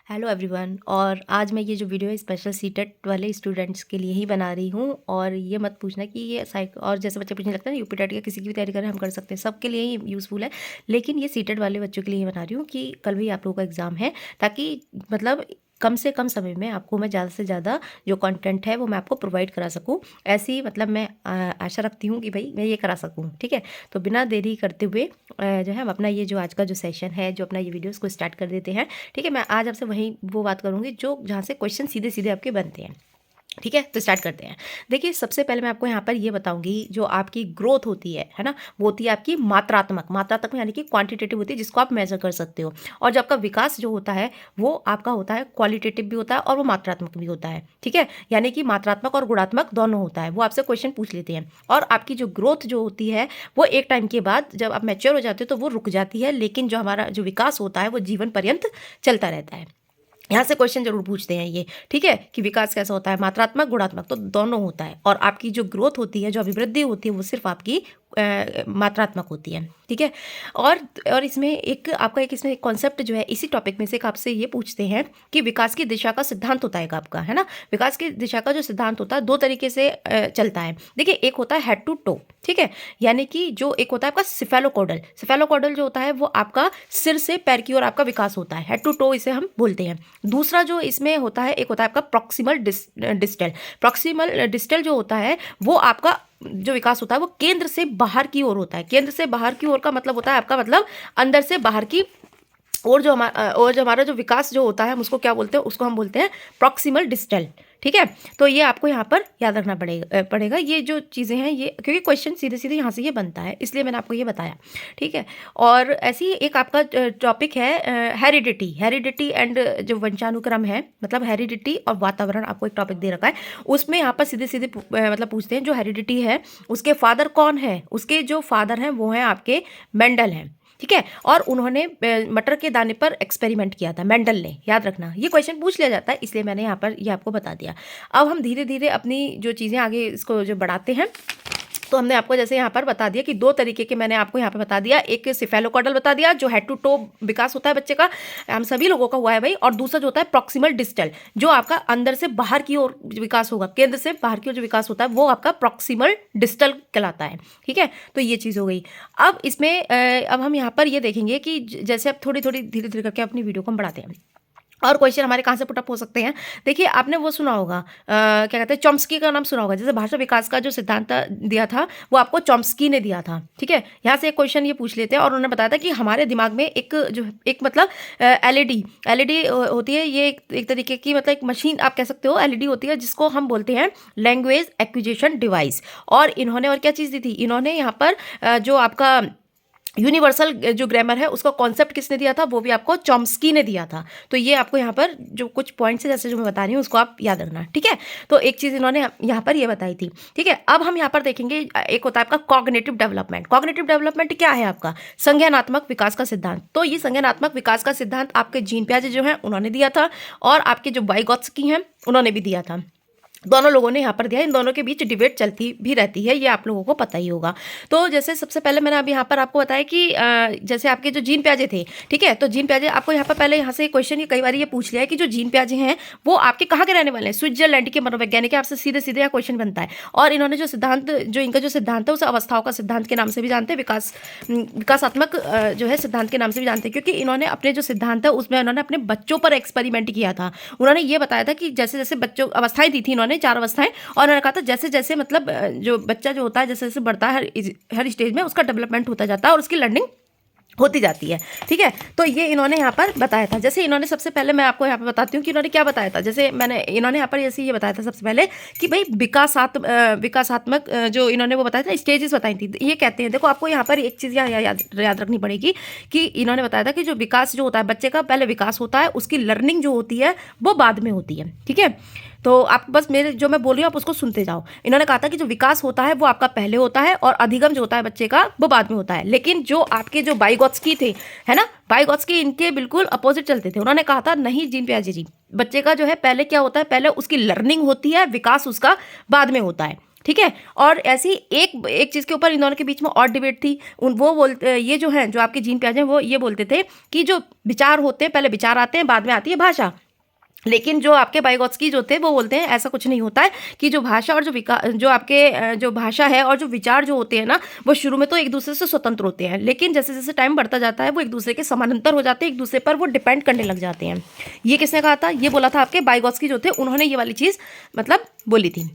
Hello everyone. और आज मैं ये जो वीडियो है स्पेशल सीटेट वाले स्टूडेंट्स के लिए ही बना रही हूँ। और ये मत पूछना कि ये साइक और जैसे बच्चे पूछने लगता है ना यूपी टेट का किसी की भी तैयारी करें हम कर सकते हैं, सबके लिए ही यूज़फुल है। लेकिन ये सीटेट वाले बच्चों के लिए ही बना रही हूँ कि कल भी आप लोगों का एग्ज़ाम है, ताकि मतलब कम से कम समय में आपको मैं ज़्यादा से ज़्यादा जो कंटेंट है वो मैं आपको प्रोवाइड करा सकूँ। ऐसी मतलब मैं आशा रखती हूँ कि भाई मैं ये करा सकूँ। ठीक है, तो बिना देरी करते हुए जो है हम अपना ये जो आज का जो सेशन है, जो अपना ये वीडियो उसको स्टार्ट कर देते हैं। ठीक है, मैं आज आपसे वही वो बात करूँगी जो जहाँ से क्वेश्चन सीधे सीधे आपके बनते हैं। ठीक है, तो स्टार्ट करते हैं। देखिए, सबसे पहले मैं आपको यहाँ पर ये बताऊंगी जो आपकी ग्रोथ होती है ना, वो होती है आपकी मात्रात्मक यानी कि क्वांटिटेटिव होती है, जिसको आप मेजर कर सकते हो। और जो आपका विकास जो होता है वो आपका होता है क्वालिटेटिव भी होता है और वो मात्रात्मक भी होता है। ठीक है, यानी कि मात्रात्मक और गुणात्मक दोनों होता है। वो आपसे क्वेश्चन पूछ लेते हैं। और आपकी जो ग्रोथ जो होती है वो एक टाइम के बाद जब आप मैच्योर हो जाते हो तो वो रुक जाती है, लेकिन जो हमारा जो विकास होता है वो जीवन पर्यंत चलता रहता है। यहाँ से क्वेश्चन जरूर पूछते हैं ये। ठीक है, कि विकास कैसा होता है, मात्रात्मक गुणात्मक, तो दोनों होता है। और आपकी जो ग्रोथ होती है, जो अभिवृद्धि होती है, वो सिर्फ आपकी मात्रात्मक होती है। ठीक है, और इसमें एक आपका एक इसमें एक कॉन्सेप्ट जो है इसी टॉपिक में से एक आपसे ये पूछते हैं कि विकास की दिशा का सिद्धांत होता है आपका, है ना। विकास की दिशा का जो सिद्धांत होता है दो तरीके से चलता है। देखिए, एक होता है हेड टू टो। ठीक है, यानी कि जो एक होता है आपका सिफेलोकॉडल जो होता है वो आपका सिर से पैर की ओर आपका विकास होता है, हेड टू टो इसे हम बोलते हैं। दूसरा जो इसमें होता है, एक होता है आपका प्रॉक्सिमल डिस्टल जो होता है वो आपका जो विकास होता है वो केंद्र से बाहर की ओर होता है। केंद्र से बाहर की ओर का मतलब होता है आपका मतलब अंदर से बाहर की। और जो हमारा जो विकास जो होता है हम उसको क्या बोलते हैं, उसको हम बोलते हैं प्रॉक्सिमल डिस्टल। ठीक है, तो ये आपको यहाँ पर याद रखना पड़ेगा ये जो चीज़ें हैं, ये क्योंकि क्वेश्चन सीधे सीधे यहाँ से ये बनता है, इसलिए मैंने आपको ये बताया। ठीक है, और ऐसी एक आपका टॉपिक है हेरिडिटी एंड जो वंशानुक्रम है, मतलब हेरिडिटी और वातावरण आपको एक टॉपिक दे रखा है। उसमें यहाँ पर सीधे सीधे मतलब पूछते हैं जो हेरिडिटी है उसके फादर कौन है। उसके जो फादर हैं वो हैं आपके मेंडल हैं। ठीक है, और उन्होंने मटर के दाने पर एक्सपेरिमेंट किया था, मेंडल ने। याद रखना, ये क्वेश्चन पूछ लिया जाता है, इसलिए मैंने यहाँ पर ये आपको बता दिया। अब हम धीरे धीरे अपनी जो चीज़ें आगे इसको जो बढ़ाते हैं। तो हमने आपको जैसे यहाँ पर बता दिया कि दो तरीके के मैंने आपको यहाँ पर बता दिया। एक सिफेलोकॉडल बता दिया जो हेड टू टो विकास होता है बच्चे का, हम सभी लोगों का हुआ है भाई। और दूसरा जो होता है प्रॉक्सिमल डिस्टल, जो आपका अंदर से बाहर की ओर विकास होगा, केंद्र से बाहर की ओर जो विकास होता है वो आपका प्रॉक्सिमल डिस्टल कहलाता है। ठीक है, तो ये चीज़ हो गई। अब इसमें अब हम यहाँ पर ये देखेंगे कि जैसे अब थोड़ी थोड़ी धीरे धीरे करके अपनी वीडियो को हम बढ़ाते हैं और क्वेश्चन हमारे कहाँ से पुटअप हो सकते हैं। देखिए, आपने वो सुना होगा क्या कहते हैं, चॉम्स्की का नाम सुना होगा। जैसे भाषा विकास का जो सिद्धांत दिया था वो आपको चॉम्स्की ने दिया था। ठीक है, यहाँ से एक क्वेश्चन ये पूछ लेते हैं। और उन्होंने बताया था कि हमारे दिमाग में एक मतलब एलईडी होती है। ये एक तरीके की मतलब एक मशीन आप कह सकते हो, एलईडी होती है, जिसको हम बोलते हैं लैंग्वेज एक्विजिशन डिवाइस। और इन्होंने और क्या चीज़ दी थी, इन्होंने यहाँ पर जो आपका यूनिवर्सल जो ग्रामर है उसका कॉन्सेप्ट किसने दिया था, वो भी आपको चॉम्स्की ने दिया था। तो ये आपको यहाँ पर जो कुछ पॉइंट्स है जैसे जो मैं बता रही हूँ उसको आप याद रखना। ठीक है, तो एक चीज़ इन्होंने यहाँ पर ये बताई थी। ठीक है, अब हम यहाँ पर देखेंगे एक होता है आपका कॉग्निटिव डेवलपमेंट क्या है आपका संज्ञानात्मक विकास का सिद्धांत। तो ये संज्ञानात्मक विकास का सिद्धांत आपके जीन पियाजे जो है उन्होंने दिया था, और आपके जो वाइगॉत्स्की हैं उन्होंने भी दिया था। दोनों लोगों ने यहाँ पर दिया। इन दोनों के बीच डिबेट चलती भी रहती है, ये आप लोगों को पता ही होगा। तो जैसे सबसे पहले मैंने अब यहाँ पर आपको बताया कि जैसे आपके जो जीन प्याजे थे, ठीक है, तो जीन प्याजे आपको यहाँ पर पहले यहाँ से क्वेश्चन ये कई बार ये पूछ लिया है कि जो जीन प्याजे हैं वो आपके कहाँ के रहने वाले हैं, स्विट्जरलैंड के मनोवैज्ञानिक है। आपसे सीधे सीधे यह क्वेश्चन बनता है। और इन्होंने जो सिद्धांत जो इनका जो सिद्धांत है उसे अवस्थाओं का सिद्धांत के नाम से भी जानते हैं, विकासात्मक जो है सिद्धांत के नाम से भी जानते हैं, क्योंकि इन्होंने अपने जो सिद्धांत है उसमें उन्होंने अपने बच्चों पर एक्सपेरिमेंट किया था। उन्होंने ये बताया था कि जैसे जैसे बच्चों अवस्थाएं दी थी इन्होंने 4 अवस्थाएं, और उन्होंने कहा था जैसे जैसे मतलब जो बच्चा जो होता है जैसे जैसे बढ़ता है हर स्टेज में उसका डेवलपमेंट होता जाता है और उसकी लर्निंग होती जाती है। ठीक है, तो ये इन्होंने यहाँ पर बताया था। जैसे इन्होंने सबसे पहले मैं आपको यहाँ पर बताती हूँ कि इन्होंने क्या बताया था। जैसे इन्होंने यहाँ पर जैसे ये बताया था सबसे पहले कि भाई विकासात्मक जो इन्होंने वो बताया था स्टेजेस बताई थी। ये कहते हैं, देखो आपको यहाँ पर एक चीज़ याद रखनी पड़ेगी कि इन्होंने बताया था कि जो विकास जो होता है बच्चे का, पहले विकास होता है, उसकी लर्निंग जो होती है वो बाद में होती है। ठीक है, तो आप बस मेरे जो मैं बोल रही हूँ आप उसको सुनते जाओ। इन्होंने कहा था कि जो विकास होता है वो आपका पहले होता है और अधिगम जो होता है बच्चे का वो बाद में होता है। लेकिन जो आपके जो वाइगॉत्स्की थे, है ना, वाइगॉत्स्की इनके बिल्कुल अपोजिट चलते थे। उन्होंने कहा था नहीं जीन पियाजे जी, बच्चे का जो है पहले क्या होता है, पहले उसकी लर्निंग होती है, विकास उसका बाद में होता है। ठीक है। और ऐसी एक एक चीज़ के ऊपर इन दोनों के बीच में और डिबेट थी। उन वो बोलते, ये जो है, जो आपके जीन पियाजे हैं, वो ये बोलते थे कि जो विचार होते हैं, पहले विचार आते हैं, बाद में आती है भाषा। लेकिन जो आपके वाइगोत्स्की जो थे वो बोलते हैं ऐसा कुछ नहीं होता है, कि जो भाषा और जो आपके जो भाषा है और जो विचार जो होते हैं ना, वो शुरू में तो एक दूसरे से स्वतंत्र होते हैं, लेकिन जैसे जैसे टाइम बढ़ता जाता है वो एक दूसरे के समानांतर हो जाते हैं, एक दूसरे पर वो डिपेंड करने लग जाते हैं। ये किसने कहा था? ये बोला था आपके वाइगोत्स्की जो थे, उन्होंने ये वाली चीज़ मतलब बोली थी।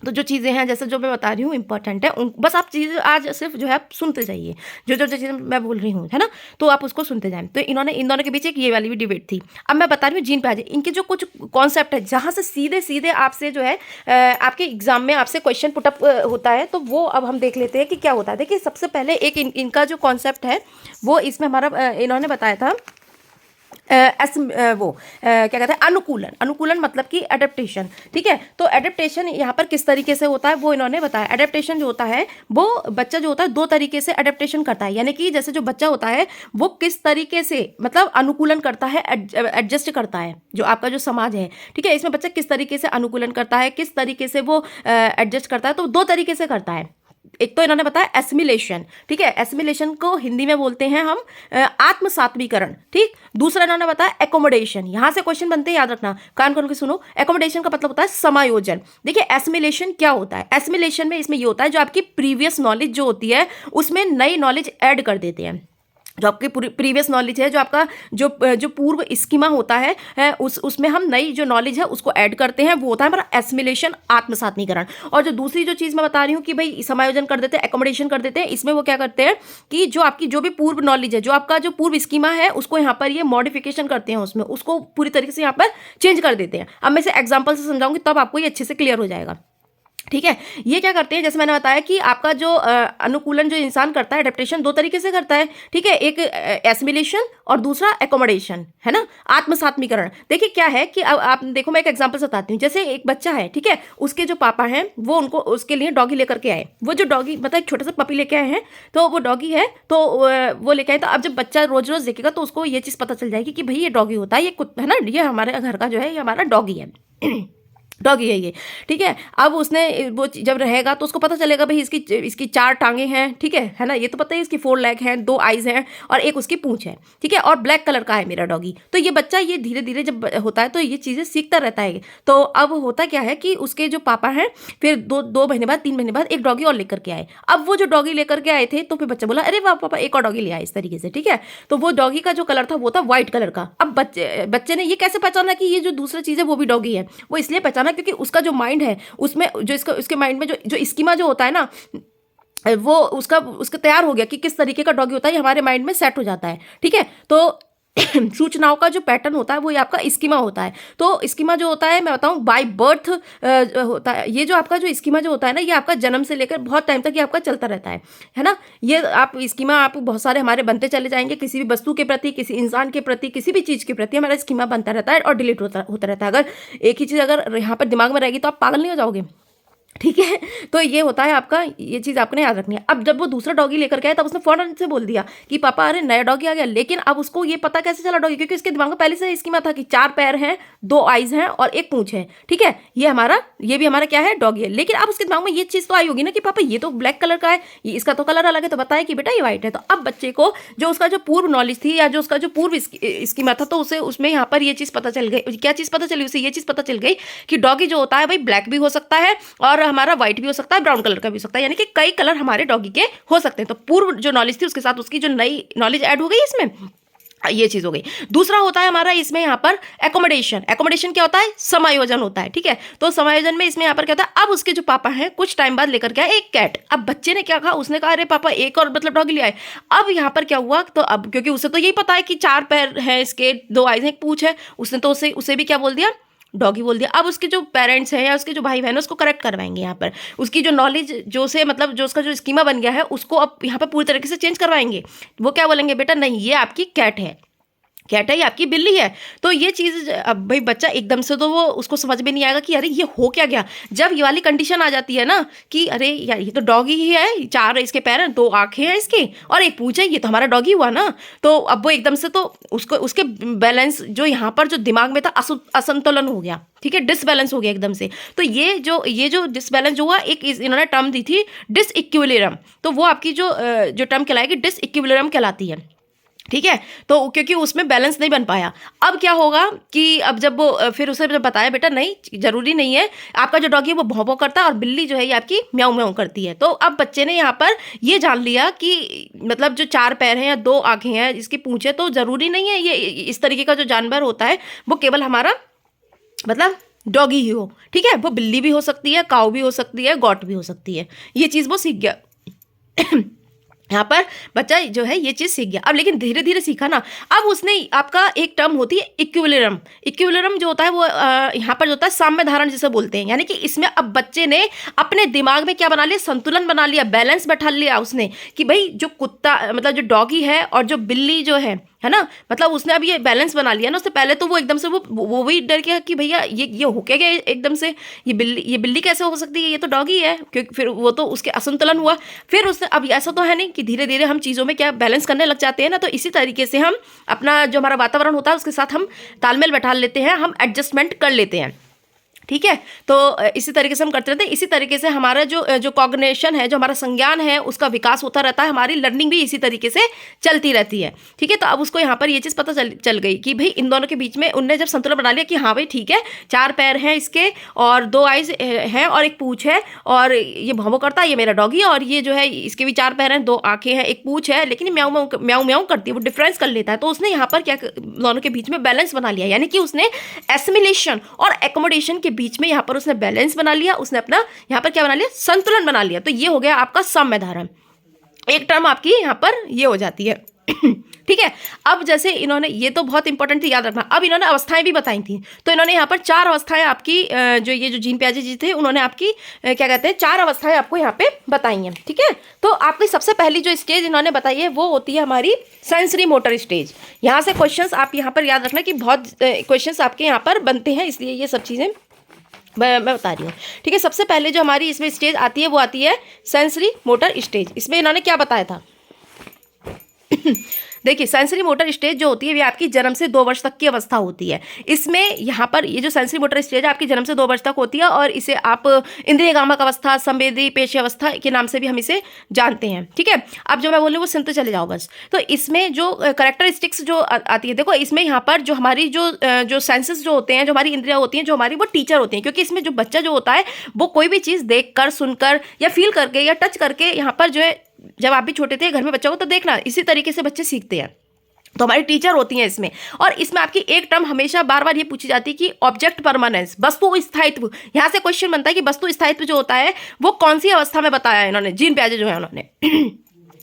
तो जो चीज़ें हैं, जैसे जो मैं बता रही हूँ, इंपॉर्टेंट है, उन बस आप चीज़ें आज सिर्फ जो है आप सुनते जाइए, जो चीज़ें मैं बोल रही हूँ, है ना, तो आप उसको सुनते जाएं। तो इन दोनों के बीच एक ये वाली भी डिबेट थी। अब मैं बता रही हूँ जीन पियाजे, इनके जो कुछ कॉन्सेप्ट है, जहाँ से सीधे सीधे आपसे जो है आपके एग्जाम में आपसे क्वेश्चन पुटअप होता है, तो वो अब हम देख लेते हैं कि क्या होता है। देखिए, सबसे पहले एक इनका जो कॉन्सेप्ट है वो इसमें हमारा इन्होंने बताया था क्या कहते हैं, अनुकूलन। अनुकूलन मतलब कि एडेप्टेशन, ठीक है। तो एडेप्टेशन यहाँ पर किस तरीके से होता है वो इन्होंने बताया। एडेप्टेशन जो होता है वो बच्चा जो होता है दो तरीके से एडेप्टेशन करता है, यानी कि जैसे जो बच्चा होता है वो किस तरीके से मतलब अनुकूलन करता है, एडजस्ट करता है, जो आपका जो समाज है, ठीक है, इसमें बच्चा किस तरीके से अनुकूलन करता है, किस तरीके से वो एडजस्ट करता है, तो दो तरीके से करता है। एक तो इन्होंने बताया एसिमिलेशन, ठीक है, एसिमिलेशन को हिंदी में बोलते हैं हम आत्मसात्वीकरण, ठीक। दूसरा इन्होंने बताया एकोमोडेशन। यहां से क्वेश्चन बनते हैं, याद रखना, कान खोल के सुनो। एकोमोडेशन का मतलब होता है समायोजन। देखिए, एसिमिलेशन क्या होता है? एसिमिलेशन में इसमें ये होता है, जो आपकी प्रीवियस नॉलेज जो होती है उसमें नई नॉलेज ऐड कर देते हैं। जो आपकी प्रीवियस नॉलेज है, जो आपका जो पूर्व स्कीमा होता है उसमें हम नई जो नॉलेज है उसको ऐड करते हैं, वो होता है हमारा एसिमिलेशन, आत्मसात्मीकरण। और जो दूसरी जो चीज़ मैं बता रही हूँ कि भाई समायोजन कर देते हैं, एकोमोडेशन कर देते हैं, इसमें वो क्या करते हैं कि जो आपकी जो भी पूर्व नॉलेज है, जो आपका जो पूर्व स्कीमा है, उसको यहाँ पर ये मॉडिफिकेशन करते हैं, उसमें उसको पूरी तरीके से यहाँ पर चेंज कर देते हैं। अब मैं इसे एग्जाम्पल से समझाऊंगी, तब आपको ये अच्छे से क्लियर हो जाएगा, ठीक है। ये क्या करते हैं, जैसे मैंने बताया कि आपका जो अनुकूलन जो इंसान करता है, एडेप्टेशन दो तरीके से करता है, ठीक है, एक एसिमिलेशन और दूसरा एकोमोडेशन, है ना, आत्मसात्मीकरण। देखिए क्या है कि अब आप देखो, मैं एक एग्जांपल बताती हूँ। जैसे एक बच्चा है, ठीक है, उसके जो पापा हैं वो उनको उसके लिए डॉगी लेकर के आए। वो जो डॉगी मतलब एक छोटा सा पपी लेके आए हैं, तो वो डॉगी है, तो वो लेके आए। तो अब जब बच्चा रोज रोज देखेगा तो उसको ये चीज़ पता चल जाएगी कि भाई ये डॉगी होता है, ये है ना, ये हमारे घर का जो है, ये हमारा डॉगी है, डॉगी है ये, ठीक है। अब उसने वो जब रहेगा तो उसको पता चलेगा भाई इसकी चार टांगे हैं, ठीक है ना, ये तो पता है, इसकी 4 लेग हैं, 2 आइज हैं और एक उसकी पूंछ है, ठीक है, और ब्लैक कलर का है मेरा डॉगी। तो ये बच्चा ये धीरे धीरे जब होता है तो ये चीज़ें सीखता रहता है। तो अब होता क्या है कि उसके जो पापा हैं फिर दो महीने बाद, 3 महीने बाद एक डॉगी और लेकर के आए। अब वो जो डॉगी लेकर के आए थे तो फिर बच्चा बोला, अरे वाह पापा, एक और डॉगी ले आए, इस तरीके से, ठीक है। तो वो डॉगी का जो कलर था वो था व्हाइट कलर का। अब बच्चे ने ये कैसे पहचाना कि ये जो दूसरा चीज़ है वो भी डॉगी है? वो इसलिए पहचाना क्योंकि उसका जो माइंड है, उसमें जो उसके माइंड में जो स्कीमा जो होता है ना, वो उसका तैयार हो गया कि किस तरीके का डॉगी होता है, ये हमारे माइंड में सेट हो जाता है, ठीक है। तो सूचनाओं का जो पैटर्न होता है वो ये आपका स्कीमा होता है। तो स्कीमा जो होता है मैं बताऊं बाय बर्थ होता है। ये जो आपका जो स्कीमा जो होता है ना, ये आपका जन्म से लेकर बहुत टाइम तक ये आपका चलता रहता है ना। ये आप स्कीमा आप बहुत सारे हमारे बनते चले जाएंगे, किसी भी वस्तु के प्रति, किसी इंसान के प्रति, किसी भी चीज़ के प्रति हमारा स्कीमा बनता रहता है और डिलीट होता रहता है। अगर एक ही चीज़ अगर यहाँ पर दिमाग में रहेगी तो आप पागल नहीं हो जाओगे, ठीक है। तो ये होता है आपका, ये चीज़ आपने याद रखनी है। अब जब वो दूसरा डॉगी लेकर के आया तब उसने फौरन से बोल दिया कि पापा अरे नया डॉगी आ गया। लेकिन अब उसको ये पता कैसे चला डॉगी, क्योंकि उसके दिमाग में पहले से स्कीमा था कि 4 पैर हैं, 2 आइज हैं और एक पूंछ है, ठीक है, ये भी हमारा क्या है, डॉगी है। लेकिन अब उसके दिमाग में ये चीज़ तो आई होगी ना कि पापा ये तो ब्लैक कलर का है, ये इसका तो कलर अलग है, तो बताया कि बेटा ये व्हाइट है। तो अब बच्चे को जो उसका जो पूर्व नॉलेज थी या जो उसका जो पूर्व स्कीमा था, तो उसे उसमें यहाँ पर ये चीज़ पता चल गई। क्या चीज़ पता चली? उसे ये चीज़ पता चल गई कि डॉगी जो होता है भाई ब्लैक भी हो सकता है और हमारा व्हाइट भी हो सकता है, ब्राउन कलर का भी हो सकता है, यानी कि कई कलर हमारे डॉगी के हो सकते हैं। तो पूर्व जो नॉलेज थी उसके साथ उसकी जो नई नॉलेज ऐड हो गई इसमें, ये चीज हो गई। दूसरा होता है हमारा इसमें यहाँ पर एकोमोडेशन। एकोमोडेशन क्या होता है? समायोजन होता है, ठीक है। तो समायोजन में इसमें यहाँ पर क्या होता है, अब उसके जो पापा हैं कुछ टाइम बाद लेकर के आए एक कैट। अब बच्चे ने क्या कहा, उसने कहा अरे पापा एक और मतलब डॉगी ले आए। अब यहाँ पर क्या हुआ, तो अब क्योंकि उसे तो यही पता है कि 4 पैर हैं इसके, 2 आइज हैं, एक पूंछ है, उसने तो उसे भी क्या बोल दिया, डॉगी बोल दिया। अब उसके जो पेरेंट्स हैं या उसके जो भाई बहन है उसको करेक्ट करवाएंगे यहाँ पर, उसकी जो नॉलेज जो से मतलब जो उसका जो स्कीमा बन गया है उसको अब यहाँ पर पूरी तरीके से चेंज करवाएंगे। वो क्या बोलेंगे, बेटा नहीं ये आपकी कैट है, कैट है या आपकी बिल्ली है। तो ये चीज़ अब भाई बच्चा एकदम से तो वो उसको समझ में नहीं आएगा कि अरे ये हो क्या गया। जब ये वाली कंडीशन आ जाती है ना कि अरे यार ये तो डॉगी ही है, 4 इसके पैर हैं, 2 आंखें हैं इसकी और एक पूंछ है, ये तो हमारा डॉगी हुआ ना। तो अब वो एकदम से तो उसको उसके बैलेंस जो यहाँ पर जो दिमाग में था असंतुलन हो गया, ठीक है, डिसबैलेंस हो गया एकदम से। तो ये जो डिसबैलेंस जो हुआ, एक इन्होंने टर्म दी थी डिसइक्विलिब्रियम, तो वो आपकी जो टर्म कहलाएगी डिसइक्विलिब्रियम कहलाती है, ठीक है। तो क्योंकि उसमें बैलेंस नहीं बन पाया। अब क्या होगा कि अब जब वो फिर उसे जब बताया बेटा नहीं जरूरी नहीं है, आपका जो डॉगी है वो भौं भौं करता है और बिल्ली जो है ये आपकी म्याऊं म्याऊं करती है। तो अब बच्चे ने यहाँ पर ये जान लिया कि मतलब जो 4 पैर हैं या 2 आंखें हैं इसकी पूंछ है, तो जरूरी नहीं है ये इस तरीके का जो जानवर होता है वो केवल हमारा मतलब डॉगी ही हो, ठीक है। वो बिल्ली भी हो सकती है, काऊ भी हो सकती है, गॉट भी हो सकती है। ये चीज़ वो सीख गया। यहाँ पर बच्चा जो है ये चीज़ सीख गया। अब लेकिन धीरे धीरे सीखा ना, अब उसने आपका एक टर्म होती है इक्विलिब्रियम। इक्विलिब्रियम जो होता है वो यहाँ पर जो होता है साम्य धारण जिसे बोलते हैं, यानी कि इसमें अब बच्चे ने अपने दिमाग में क्या बना लिया, संतुलन बना लिया, बैलेंस बैठा लिया उसने कि भाई जो कुत्ता मतलब जो डॉगी है और जो बिल्ली जो है ना, मतलब उसने अब ये बैलेंस बना लिया ना। उससे पहले तो वो एकदम से वो भी डर गया कि भैया ये हो क्या गया एकदम से, ये बिल्ली कैसे हो सकती है, ये तो डॉगी है, क्योंकि फिर वो तो उसके असंतुलन हुआ। फिर उसने अब ऐसा तो है नहीं कि धीरे धीरे हम चीज़ों में क्या बैलेंस करने लग जाते हैं ना। तो इसी तरीके से हम अपना जो हमारा वातावरण होता है उसके साथ हम तालमेल बैठा लेते हैं, हम एडजस्टमेंट कर लेते हैं, ठीक है। तो इसी तरीके से हम करते रहते हैं। इसी तरीके से हमारा जो कॉग्निशन है, जो हमारा संज्ञान है, उसका विकास होता रहता है, हमारी लर्निंग भी इसी तरीके से चलती रहती है, ठीक है। तो अब उसको यहाँ पर ये चीज़ पता चल गई कि भाई इन दोनों के बीच में उनने जब संतुलन बना लिया कि हाँ भाई ठीक है, 4 पैर हैं इसके और 2 आइज हैं और एक पूँछ है और ये भौं भौं करता है, ये मेरा डॉगी है, और ये जो है इसके भी 4 पैर हैं, 2 आंखें हैं, एक पूँछ है, लेकिन म्याऊं म्याऊं म्याऊं करती है, वो डिफरेंस कर लेता है। तो उसने यहाँ पर क्या दोनों के बीच में बैलेंस बना लिया, यानी कि उसने एसिमिलेशन और एकोमोडेशन के बीच में यहाँ पर उसने बैलेंस बना लिया, उसने अपना यहाँ पर क्या बना लिया, संतुलन बना लिया। तो ये हो गया आपका साम्य धारण। एक टर्म आपकी यहाँ पर ये हो जाती है, ठीक है। अब जैसे इन्होंने ये तो बहुत इंपॉर्टेंट थी, याद रखना। अब इन्होंने अवस्थाएं भी बताई थी, तो इन्होंने यहाँ पर 4 अवस्थाएं आपकी जो जीन पियाजे जी थे उन्होंने आपकी क्या कहते हैं 4 अवस्थाएं आपको यहाँ पे बताई हैं, ठीक है। तो आपकी सबसे पहली जो स्टेज इन्होंने बताई है वो होती है हमारी सेंसरी मोटर स्टेज। यहाँ से क्वेश्चंस आप यहाँ पर याद रखना कि बहुत क्वेश्चंस आपके यहाँ पर बनते हैं, इसलिए ये सब चीज़ें मैं बता रही हूँ, ठीक है। सबसे पहले जो हमारी इसमें स्टेज आती है वो आती है सेंसरी मोटर स्टेज। इसमें इन्होंने क्या बताया था देखिए, सेंसरी मोटर स्टेज जो होती है ये आपकी जन्म से 2 वर्ष तक की अवस्था होती है। इसमें यहाँ पर ये जो सेंसरी मोटर स्टेज है आपकी जन्म से 2 वर्ष तक होती है और इसे आप इंद्रिय गामक अवस्था, संवेदी पेशी अवस्था के नाम से भी हम इसे जानते हैं, ठीक है। अब जो मैं बोल रही हूँ वो सुनते चले जाओ बस। तो इसमें जो कैरेक्टरिस्टिक्स जो आती है, देखो इसमें यहाँ पर जो हमारी जो सेंसेस जो होते हैं, जो हमारी इंद्रियाँ होती हैं, जो हमारी वो टीचर होती हैं, क्योंकि इसमें जो बच्चा जो होता है वो कोई भी चीज़ देख कर, सुनकर या फील करके या टच करके, यहाँ पर जो है जब आप भी छोटे थे घर में बच्चा हो तो देखना इसी तरीके से बच्चे सीखते हैं। तो हमारी टीचर होती हैं इसमें। और इसमें आपकी एक टर्म हमेशा बार बार ये पूछी जाती है कि ऑब्जेक्ट परमानेंस, वस्तु स्थायित्व। यहाँ से क्वेश्चन बनता है कि वस्तु स्थायित्व जो होता है वो कौन सी अवस्था में बताया है इन्होंने, जीन पियाजे जो है उन्होंने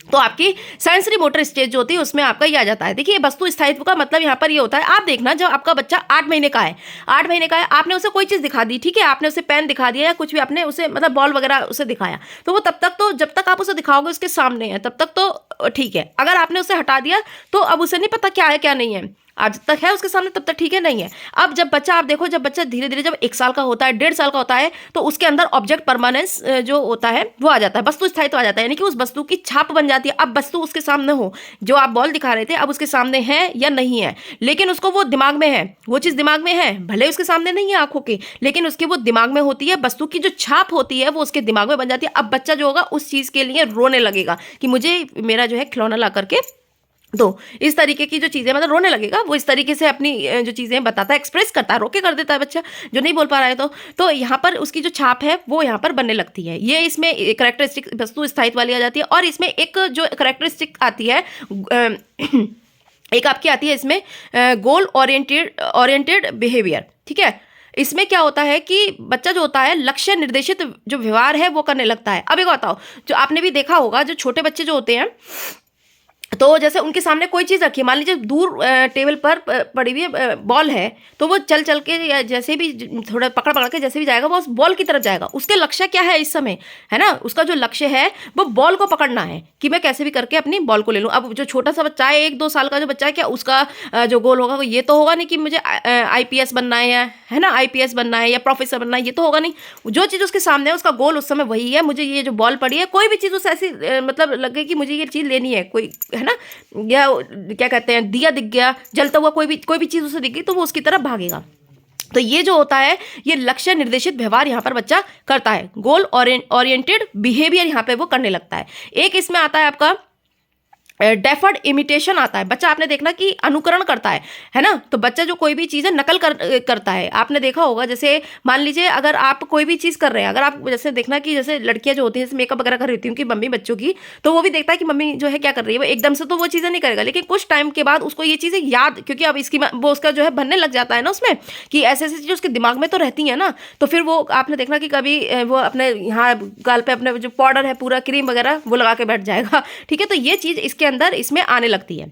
तो आपकी सेंसरी मोटर स्टेज जो होती है उसमें आपका ये आ जाता है। देखिए, वस्तु स्थायित्व का मतलब यहाँ पर ये होता है, आप देखना जब आपका बच्चा 8 महीने का है, 8 महीने का है, आपने उसे कोई चीज़ दिखा दी, ठीक है, आपने उसे पेन दिखा दिया या कुछ भी आपने उसे मतलब बॉल वगैरह उसे दिखाया, तो वो तब तक तो जब तक आप उसे दिखाओगे उसके सामने है तब तक तो ठीक है। अगर आपने उसे हटा दिया तो अब उसे नहीं पता क्या है क्या नहीं है, आज तक है उसके सामने तब तक ठीक है, नहीं है। अब जब बच्चा, आप देखो जब बच्चा धीरे धीरे जब 1 साल का होता है, 1.5 साल का होता है, तो उसके अंदर ऑब्जेक्ट परमानेंस जो होता है वो आ जाता है, वस्तु स्थायित्व आ जाता है, यानी कि उस वस्तु की छाप बन जाती है। अब वस्तु उसके सामने हो, जो आप बॉल दिखा रहे थे अब उसके सामने है या नहीं है, लेकिन उसको वो दिमाग में है, वो चीज़ दिमाग में है, भले उसके सामने नहीं है आंखों के, लेकिन उसके वो दिमाग में होती है, वस्तु की जो छाप होती है वो उसके दिमाग में बन जाती है। अब बच्चा जो होगा उस चीज़ के लिए रोने लगेगा कि मुझे मेरा जो है खिलौना ला करके तो इस तरीके की जो चीज़ें, मतलब रोने लगेगा वो, इस तरीके से अपनी जो चीज़ें बताता है, एक्सप्रेस करता है, रोके कर देता है बच्चा जो नहीं बोल पा रहा है। तो यहाँ पर उसकी जो छाप है वो यहाँ पर बनने लगती है। ये इसमें करेक्टरिस्टिक वस्तु स्थायित्व वाली आ जाती है। और इसमें एक जो करेक्टरिस्टिक आती है एक आपकी आती है इसमें गोल ओरिएंटेड बिहेवियर, ठीक है। इसमें क्या होता है कि बच्चा जो होता है लक्ष्य निर्देशित जो व्यवहार है वो करने लगता है। अब एक बताओ, जो आपने भी देखा होगा जो छोटे बच्चे जो होते हैं तो जैसे उनके सामने कोई चीज़ रखी है, मान लीजिए दूर टेबल पर पड़ी हुई बॉल है, तो वो चल चल के या जैसे भी थोड़ा पकड़ पकड़ के जैसे भी जाएगा वो उस बॉल की तरफ जाएगा। उसके लक्ष्य क्या है इस समय, है ना, उसका जो लक्ष्य है वो बॉल को पकड़ना है कि मैं कैसे भी करके अपनी बॉल को ले लूँ। अब जो छोटा सा बच्चा है, 1-2 साल का जो बच्चा है, क्या उसका जो गोल होगा वो ये तो होगा नहीं कि मुझे IPS बनना है ना, IPS बनना है या प्रोफेसर बनना है, ये तो होगा नहीं। जो चीज़ उसके सामने है उसका गोल उस समय वही है, मुझे ये जो बॉल पड़ी है, कोई भी चीज़ उसे ऐसी मतलब लगे कि मुझे ये चीज़ लेनी है, कोई है ना, या क्या कहते हैं, दिया दिख गया जलता हुआ, कोई भी चीज़ उसे दिख गई तो वो उसकी तरफ भागेगा। तो ये जो होता है ये लक्ष्य निर्देशित व्यवहार यहाँ पर बच्चा करता है, गोल ओरिएंटेड बिहेवियर यहाँ पे वो करने लगता है। एक इसमें आता है आपका डेफर्ड इमिटेशन आता है। बच्चा आपने देखना कि अनुकरण करता है ना, तो बच्चा जो कोई भी चीज़ है नकल करता है। आपने देखा होगा, जैसे मान लीजिए अगर आप कोई भी चीज़ कर रहे हैं, अगर आप जैसे देखना कि जैसे लड़कियां जो होती हैं जैसे मेकअप वगैरह कर रही होती हैं उनकी मम्मी बच्चों की, तो वो भी देखता है कि मम्मी जो है क्या कर रही है, वो एकदम से तो वो चीज़ें नहीं करेगा, लेकिन कुछ टाइम के बाद उसको ये चीज़ें याद, क्योंकि अब इसकी वो उसका जो है बनने लग जाता है ना उसमें, कि ऐसे ऐसी चीज़ें उसके दिमाग में तो रहती हैं ना, तो फिर वो आपने देखना कि कभी वो अपने यहाँ गाल पे अपने जो पाउडर है पूरा क्रीम वगैरह वो लगा के बैठ जाएगा। ठीक है, तो ये चीज़ इसके अंदर इसमें आने लगती है।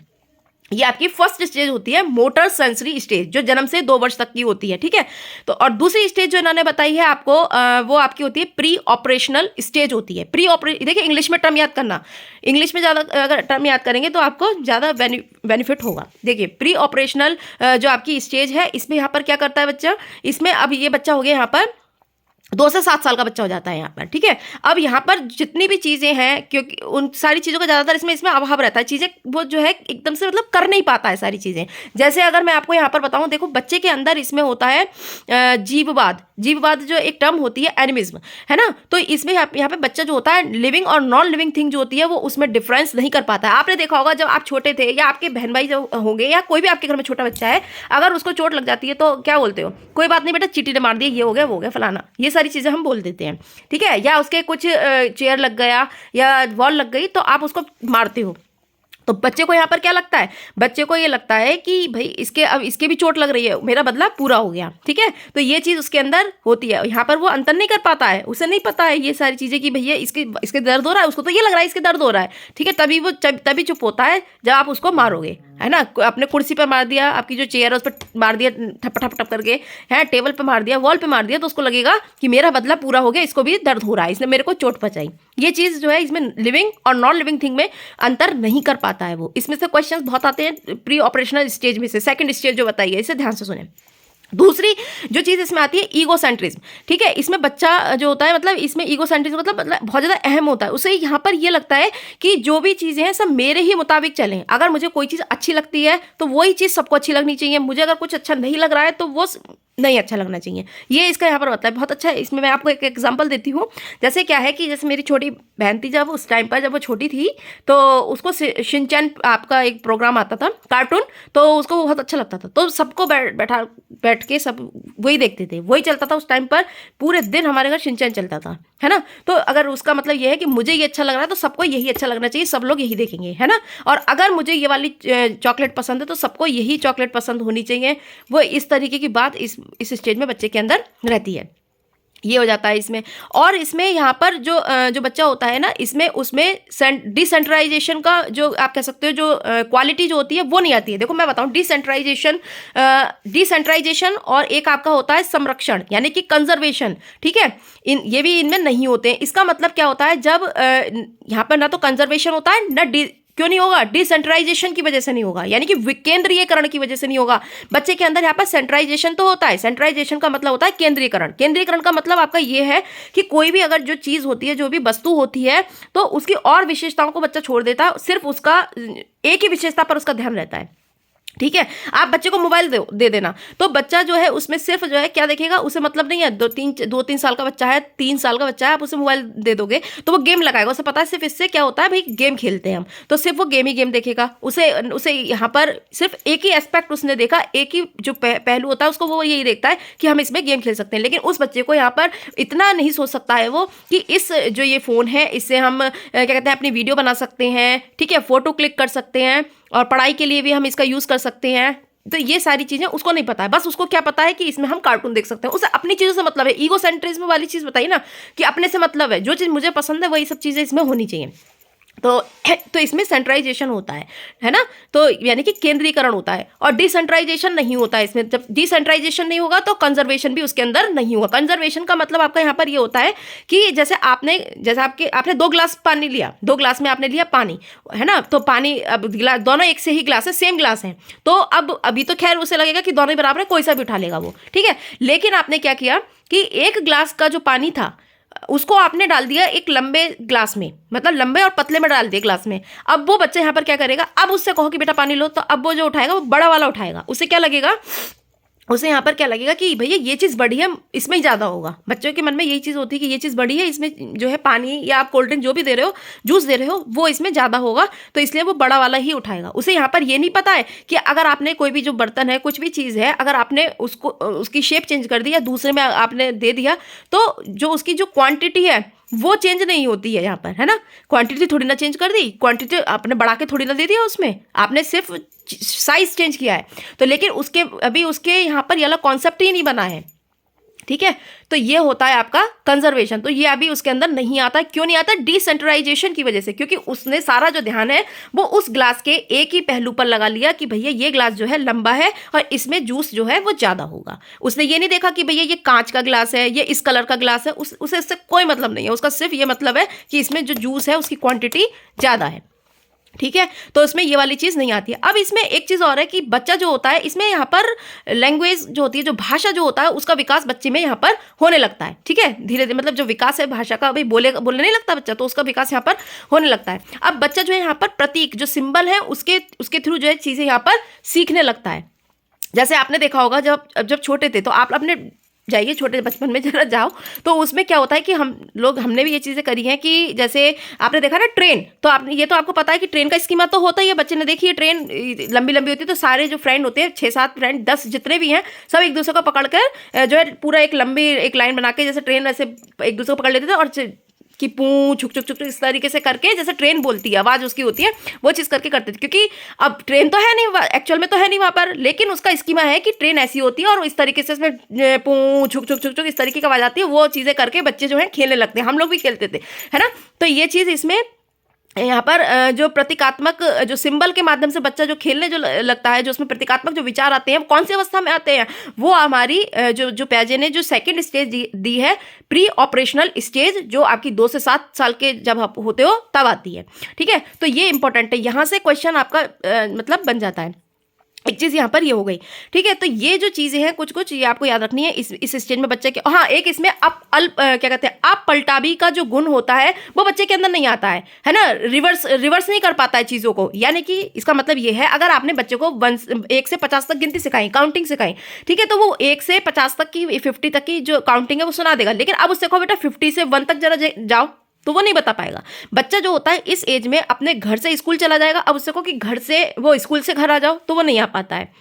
ये आपकी फर्स्ट स्टेज होती है मोटर सेंसरी स्टेज, जो जन्म से 2 वर्ष तक की होती है। ठीक है, तो और दूसरी स्टेज जो इन्होंने बताई है आपको वो आपकी होती है प्री ऑपरेशनल स्टेज होती है। देखिए इंग्लिश में टर्म याद करना, इंग्लिश में ज़्यादा अगर टर्म याद करेंगे तो आपको ज़्यादा बेनिफिट होगा। देखिए प्री ऑपरेशनल जो आपकी स्टेज है, इसमें यहाँ पर क्या करता है बच्चा, इसमें अब ये बच्चा हो गया यहाँ पर 2 से 7 साल का बच्चा हो जाता है यहाँ पर। ठीक है, अब यहाँ पर जितनी भी चीज़ें हैं, क्योंकि उन सारी चीज़ों का ज़्यादातर इसमें अभाव रहता है, चीज़ें वो जो है एकदम से मतलब कर नहीं पाता है सारी चीज़ें। जैसे अगर मैं आपको यहाँ पर बताऊँ, देखो बच्चे के अंदर इसमें होता है जीववाद जो एक टर्म होती है एनिमिज्म, है ना, तो इसमें यहाँ पे बच्चा जो होता है लिविंग और नॉन लिविंग थिंग जो होती है वो उसमें डिफरेंस नहीं कर पाता है। आपने देखा होगा जब आप छोटे थे, या आपके बहन भाई जो होंगे, या कोई भी आपके घर में छोटा बच्चा है, अगर उसको चोट लग जाती है तो क्या बोलते हो, कोई बात नहीं बेटा, चींटी ने मार दिया, ये हो गया वो हो गया फलाना, ये सारी चीज़ें हम बोल देते हैं। ठीक है, या उसके कुछ चेयर लग गया या वॉल लग गई तो आप उसको मारते हो। तो बच्चे को यहाँ पर क्या लगता है, बच्चे को ये लगता है कि भाई इसके भी चोट लग रही है, मेरा बदला पूरा हो गया। ठीक है, तो ये चीज़ उसके अंदर होती है। यहाँ पर वो अंतर नहीं कर पाता है, उसे नहीं पता है ये सारी चीज़ें कि भैया इसके दर्द हो रहा है, उसको तो ये लग रहा है इसके दर्द हो रहा है। ठीक है, तभी चुप होता है जब आप उसको मारोगे, है ना। अपने कुर्सी पर मार दिया, आपकी जो चेयर है उस पर मार दिया ठप ठप ठप करके, है टेबल पे मार दिया, वॉल पे मार दिया, तो उसको लगेगा कि मेरा बदला पूरा हो गया, इसको भी दर्द हो रहा है, इसने मेरे को चोट पहुंचाई। ये चीज़ जो है इसमें लिविंग और नॉन लिविंग थिंग में अंतर नहीं कर पाता है वो। इसमें से क्वेश्चंस बहुत आते हैं प्री ऑपरेशनल स्टेज में से। सेकंड स्टेज जो बताई है इसे ध्यान से सुने। दूसरी जो चीज़ इसमें आती है ईगोसेंट्रिज्म। ठीक है, इसमें बच्चा जो होता है, मतलब इसमें ईगोसेंट्रिज्म मतलब बहुत ज़्यादा अहम होता है। उसे यहाँ पर ये लगता है कि जो भी चीज़ें हैं सब मेरे ही मुताबिक चलें। अगर मुझे कोई चीज़ अच्छी लगती है तो वही चीज़ सबको अच्छी लगनी चाहिए, मुझे अगर कुछ अच्छा नहीं लग रहा है तो वो नहीं अच्छा लगना चाहिए। ये इसका यहाँ पर मतलब बहुत अच्छा है। इसमें मैं आपको एक एग्जांपल देती हूँ। जैसे क्या है कि जैसे मेरी छोटी बहन थी, जब उस टाइम पर जब वो छोटी थी तो उसको शिनचैन आपका एक प्रोग्राम आता था कार्टून, तो उसको बहुत अच्छा लगता था, तो सबको बैठ के सब वही देखते थे, वही चलता था उस टाइम पर, पूरे दिन हमारे घर शिनचैन चलता था, है ना। तो अगर उसका मतलब ये है कि मुझे ये अच्छा लग रहा है तो सबको यही अच्छा लगना चाहिए, सब लोग यही देखेंगे, है ना। और अगर मुझे ये वाली चॉकलेट पसंद है तो सबको यही चॉकलेट पसंद होनी चाहिए। वो इस तरीके की बात इस स्टेज में बच्चे के अंदर रहती है। ये हो जाता है इसमें। और इसमें यहाँ पर जो बच्चा होता है ना, उसमें डिसेंट्रलाइजेशन का जो आप कह सकते हो जो क्वालिटी जो होती है वो नहीं आती है। देखो मैं बताऊँ, डिसेंट्रलाइजेशन और एक आपका होता है संरक्षण यानी कि कंजर्वेशन। ठीक है, ये भी इनमें नहीं होते हैं। इसका मतलब क्या होता है, जब यहाँ पर ना तो कंजर्वेशन होता है ना क्यों नहीं होगा, डिसेंट्रलाइजेशन की वजह से नहीं होगा, यानी कि विकेंद्रीयकरण की वजह से नहीं होगा। बच्चे के अंदर यहाँ पर सेंट्रलाइजेशन तो होता है, सेंट्रलाइजेशन का मतलब होता है केंद्रीयकरण। केंद्रीयकरण का मतलब आपका ये है कि कोई भी अगर जो चीज़ होती है, जो भी वस्तु होती है, तो उसकी और विशेषताओं को बच्चा छोड़ देता है, सिर्फ उसका एक ही विशेषता पर उसका ध्यान रहता है। ठीक है, आप बच्चे को मोबाइल दे देना तो बच्चा जो है उसमें सिर्फ जो है क्या देखेगा, उसे मतलब नहीं है। 2-3 साल का बच्चा है, 3 साल का बच्चा है, आप उसे मोबाइल दे दोगे तो वो गेम लगाएगा। उसे पता है सिर्फ इससे क्या होता है, भाई गेम खेलते हैं हम, तो सिर्फ वो गेम देखेगा। उसे यहाँ पर सिर्फ एक ही एस्पेक्ट उसने देखा, एक ही जो पहलू होता है उसको वो यही देखता है कि हम इसमें गेम खेल सकते हैं। लेकिन उस बच्चे को यहाँ पर इतना नहीं सोच सकता है वो कि इस जो ये फ़ोन है इससे हम क्या कहते हैं अपनी वीडियो बना सकते हैं, ठीक है, फोटो क्लिक कर सकते हैं, और पढ़ाई के लिए भी हम इसका यूज़ कर सकते हैं। तो ये सारी चीज़ें उसको नहीं पता है। बस उसको क्या पता है कि इसमें हम कार्टून देख सकते हैं। उसे अपनी चीज़ों से मतलब है। ईगोसेंट्रिज्म वाली चीज़ बताइए ना, कि अपने से मतलब है, जो चीज़ मुझे पसंद है वही सब चीज़ें इसमें होनी चाहिए। तो इसमें सेंट्रलाइजेशन होता है ना, तो यानी कि केंद्रीकरण होता है, और डिसेंट्रलाइजेशन नहीं होता है इसमें। जब डिसेंट्रलाइजेशन नहीं होगा तो कंजर्वेशन भी उसके अंदर नहीं होगा। कंजर्वेशन का मतलब आपका यहाँ पर ये होता है कि जैसे आपने 2 गिलास पानी लिया, 2 गिलास में आपने लिया पानी, है ना, तो पानी अब गिलास दोनों एक से ही गिलास है, सेम गिलास है, तो अब अभी तो खैर उसे लगेगा कि दोनों ही बराबर है, कोई सा भी उठा लेगा वो, ठीक है। लेकिन आपने क्या किया कि एक गिलास का जो पानी था उसको आपने डाल दिया एक लंबे ग्लास में, मतलब लंबे और पतले में डाल दिया ग्लास में। अब वो बच्चा यहाँ पर क्या करेगा, अब उससे कहो कि बेटा पानी लो, तो अब वो जो उठाएगा वो बड़ा वाला उठाएगा। उसे क्या लगेगा, उसे यहाँ पर क्या लगेगा कि भैया ये चीज़ बड़ी है, इसमें ही ज़्यादा होगा। बच्चों के मन में यही चीज़ होती है कि ये चीज़ बड़ी है, इसमें जो है पानी या आप कोल्ड ड्रिंक जो भी दे रहे हो, जूस दे रहे हो, वो इसमें ज़्यादा होगा, तो इसलिए वो बड़ा वाला ही उठाएगा। उसे यहाँ पर ये नहीं पता है कि अगर आपने कोई भी जो बर्तन है, कुछ भी चीज़ है, अगर आपने उसको उसकी शेप चेंज कर दी या दूसरे में आपने दे दिया, तो जो उसकी जो क्वांटिटी है वो चेंज नहीं होती है यहाँ पर, है ना। क्वांटिटी थोड़ी ना चेंज कर दी, क्वांटिटी आपने बढ़ा के थोड़ी ना दे दिया, उसमें आपने सिर्फ साइज चेंज किया है। तो लेकिन अभी उसके यहाँ पर ये वाला कॉन्सेप्ट ही नहीं बना है, ठीक है। तो ये होता है आपका कंजर्वेशन। तो ये अभी उसके अंदर नहीं आता। क्यों नहीं आता? डिसेंट्रलाइजेशन की वजह से, क्योंकि उसने सारा जो ध्यान है वो उस ग्लास के एक ही पहलू पर लगा लिया कि भैया ये ग्लास जो है लंबा है और इसमें जूस जो है वो ज़्यादा होगा। उसने ये नहीं देखा कि भैया ये कांच का ग्लास है, ये इस कलर का ग्लास है, उसे इससे कोई मतलब नहीं है। उसका सिर्फ ये मतलब है कि इसमें जो जूस है उसकी क्वांटिटी ज़्यादा है, ठीक है। तो इसमें ये वाली चीज़ नहीं आती है। अब इसमें एक चीज़ और है कि बच्चा जो होता है, इसमें यहाँ पर लैंग्वेज जो होती है, जो भाषा जो होता है, उसका विकास बच्चे में यहाँ पर होने लगता है, ठीक है। धीरे धीरे मतलब जो विकास है भाषा का, अभी बोलने नहीं लगता बच्चा, तो उसका विकास यहाँ पर होने लगता है। अब बच्चा जो है यहाँ पर प्रतीक जो सिंबल है उसके थ्रू जो है चीज़ें यहाँ पर सीखने लगता है। जैसे आपने देखा होगा जब छोटे थे, तो आप अपने जाइए छोटे बचपन में जरा जाओ, तो उसमें क्या होता है कि हमने भी ये चीज़ें करी हैं कि जैसे आपने देखा ना ट्रेन, तो आपको पता है कि ट्रेन का स्कीमा तो होता ही है। बच्चे ने देखी है ट्रेन लंबी लंबी होती है, तो सारे जो फ्रेंड होते हैं 6-7 फ्रेंड 10 जितने भी हैं, सब एक दूसरे को पकड़ कर जो है पूरा एक लंबी एक लाइन बना के, जैसे ट्रेन ऐसे एक दूसरे को पकड़ लेते थे और कि पू छुक छुक छुक इस तरीके से करके, जैसे ट्रेन बोलती है आवाज़ उसकी होती है, वो चीज़ करके करते थे। क्योंकि अब ट्रेन तो है नहीं, एक्चुअल में तो है नहीं वहाँ पर, लेकिन उसका स्कीमा है कि ट्रेन ऐसी होती है और इस तरीके से इसमें पू छुक छुक छुक छुक इस तरीके की आवाज़ आती है। वो चीज़ें करके बच्चे जो है खेलने लगते हैं, हम लोग भी खेलते थे, है ना। तो ये चीज़ इसमें यहाँ पर जो प्रतीकात्मक जो सिंबल के माध्यम से बच्चा जो खेलने जो लगता है, जो उसमें प्रतीकात्मक जो विचार आते हैं, कौन सी अवस्था में आते हैं, वो हमारी जो पियाजे ने जो सेकंड स्टेज दी है, प्री ऑपरेशनल स्टेज, जो आपकी 2 से 7 साल के जब आप होते हो तब आती है, ठीक है। तो ये इंपॉर्टेंट है, यहाँ से क्वेश्चन आपका मतलब बन जाता है। एक चीज़ यहाँ पर ये हो गई, ठीक है। तो ये जो चीज़ें हैं कुछ ये आपको याद रखनी है इस स्टेज में बच्चे के। हाँ, एक इसमें क्या कहते हैं, आप पलटावी का जो गुण होता है वो बच्चे के अंदर नहीं आता है ना। रिवर्स नहीं कर पाता है चीज़ों को। यानी कि इसका मतलब ये है, अगर आपने बच्चे को 1 से 50 तक गिनती सिखाई, काउंटिंग सिखाई, ठीक है, तो वो 1 से 50 तक की 50 तक की जो काउंटिंग है वो सुना देगा। लेकिन अब उससे कहो बेटा 50 से 1 तक जरा जाओ, तो वो नहीं बता पाएगा। बच्चा जो होता है इस एज में अपने घर से स्कूल चला जाएगा, अब उससे कहो कि घर से वो स्कूल से घर आ जाओ, तो वो नहीं आ पाता है।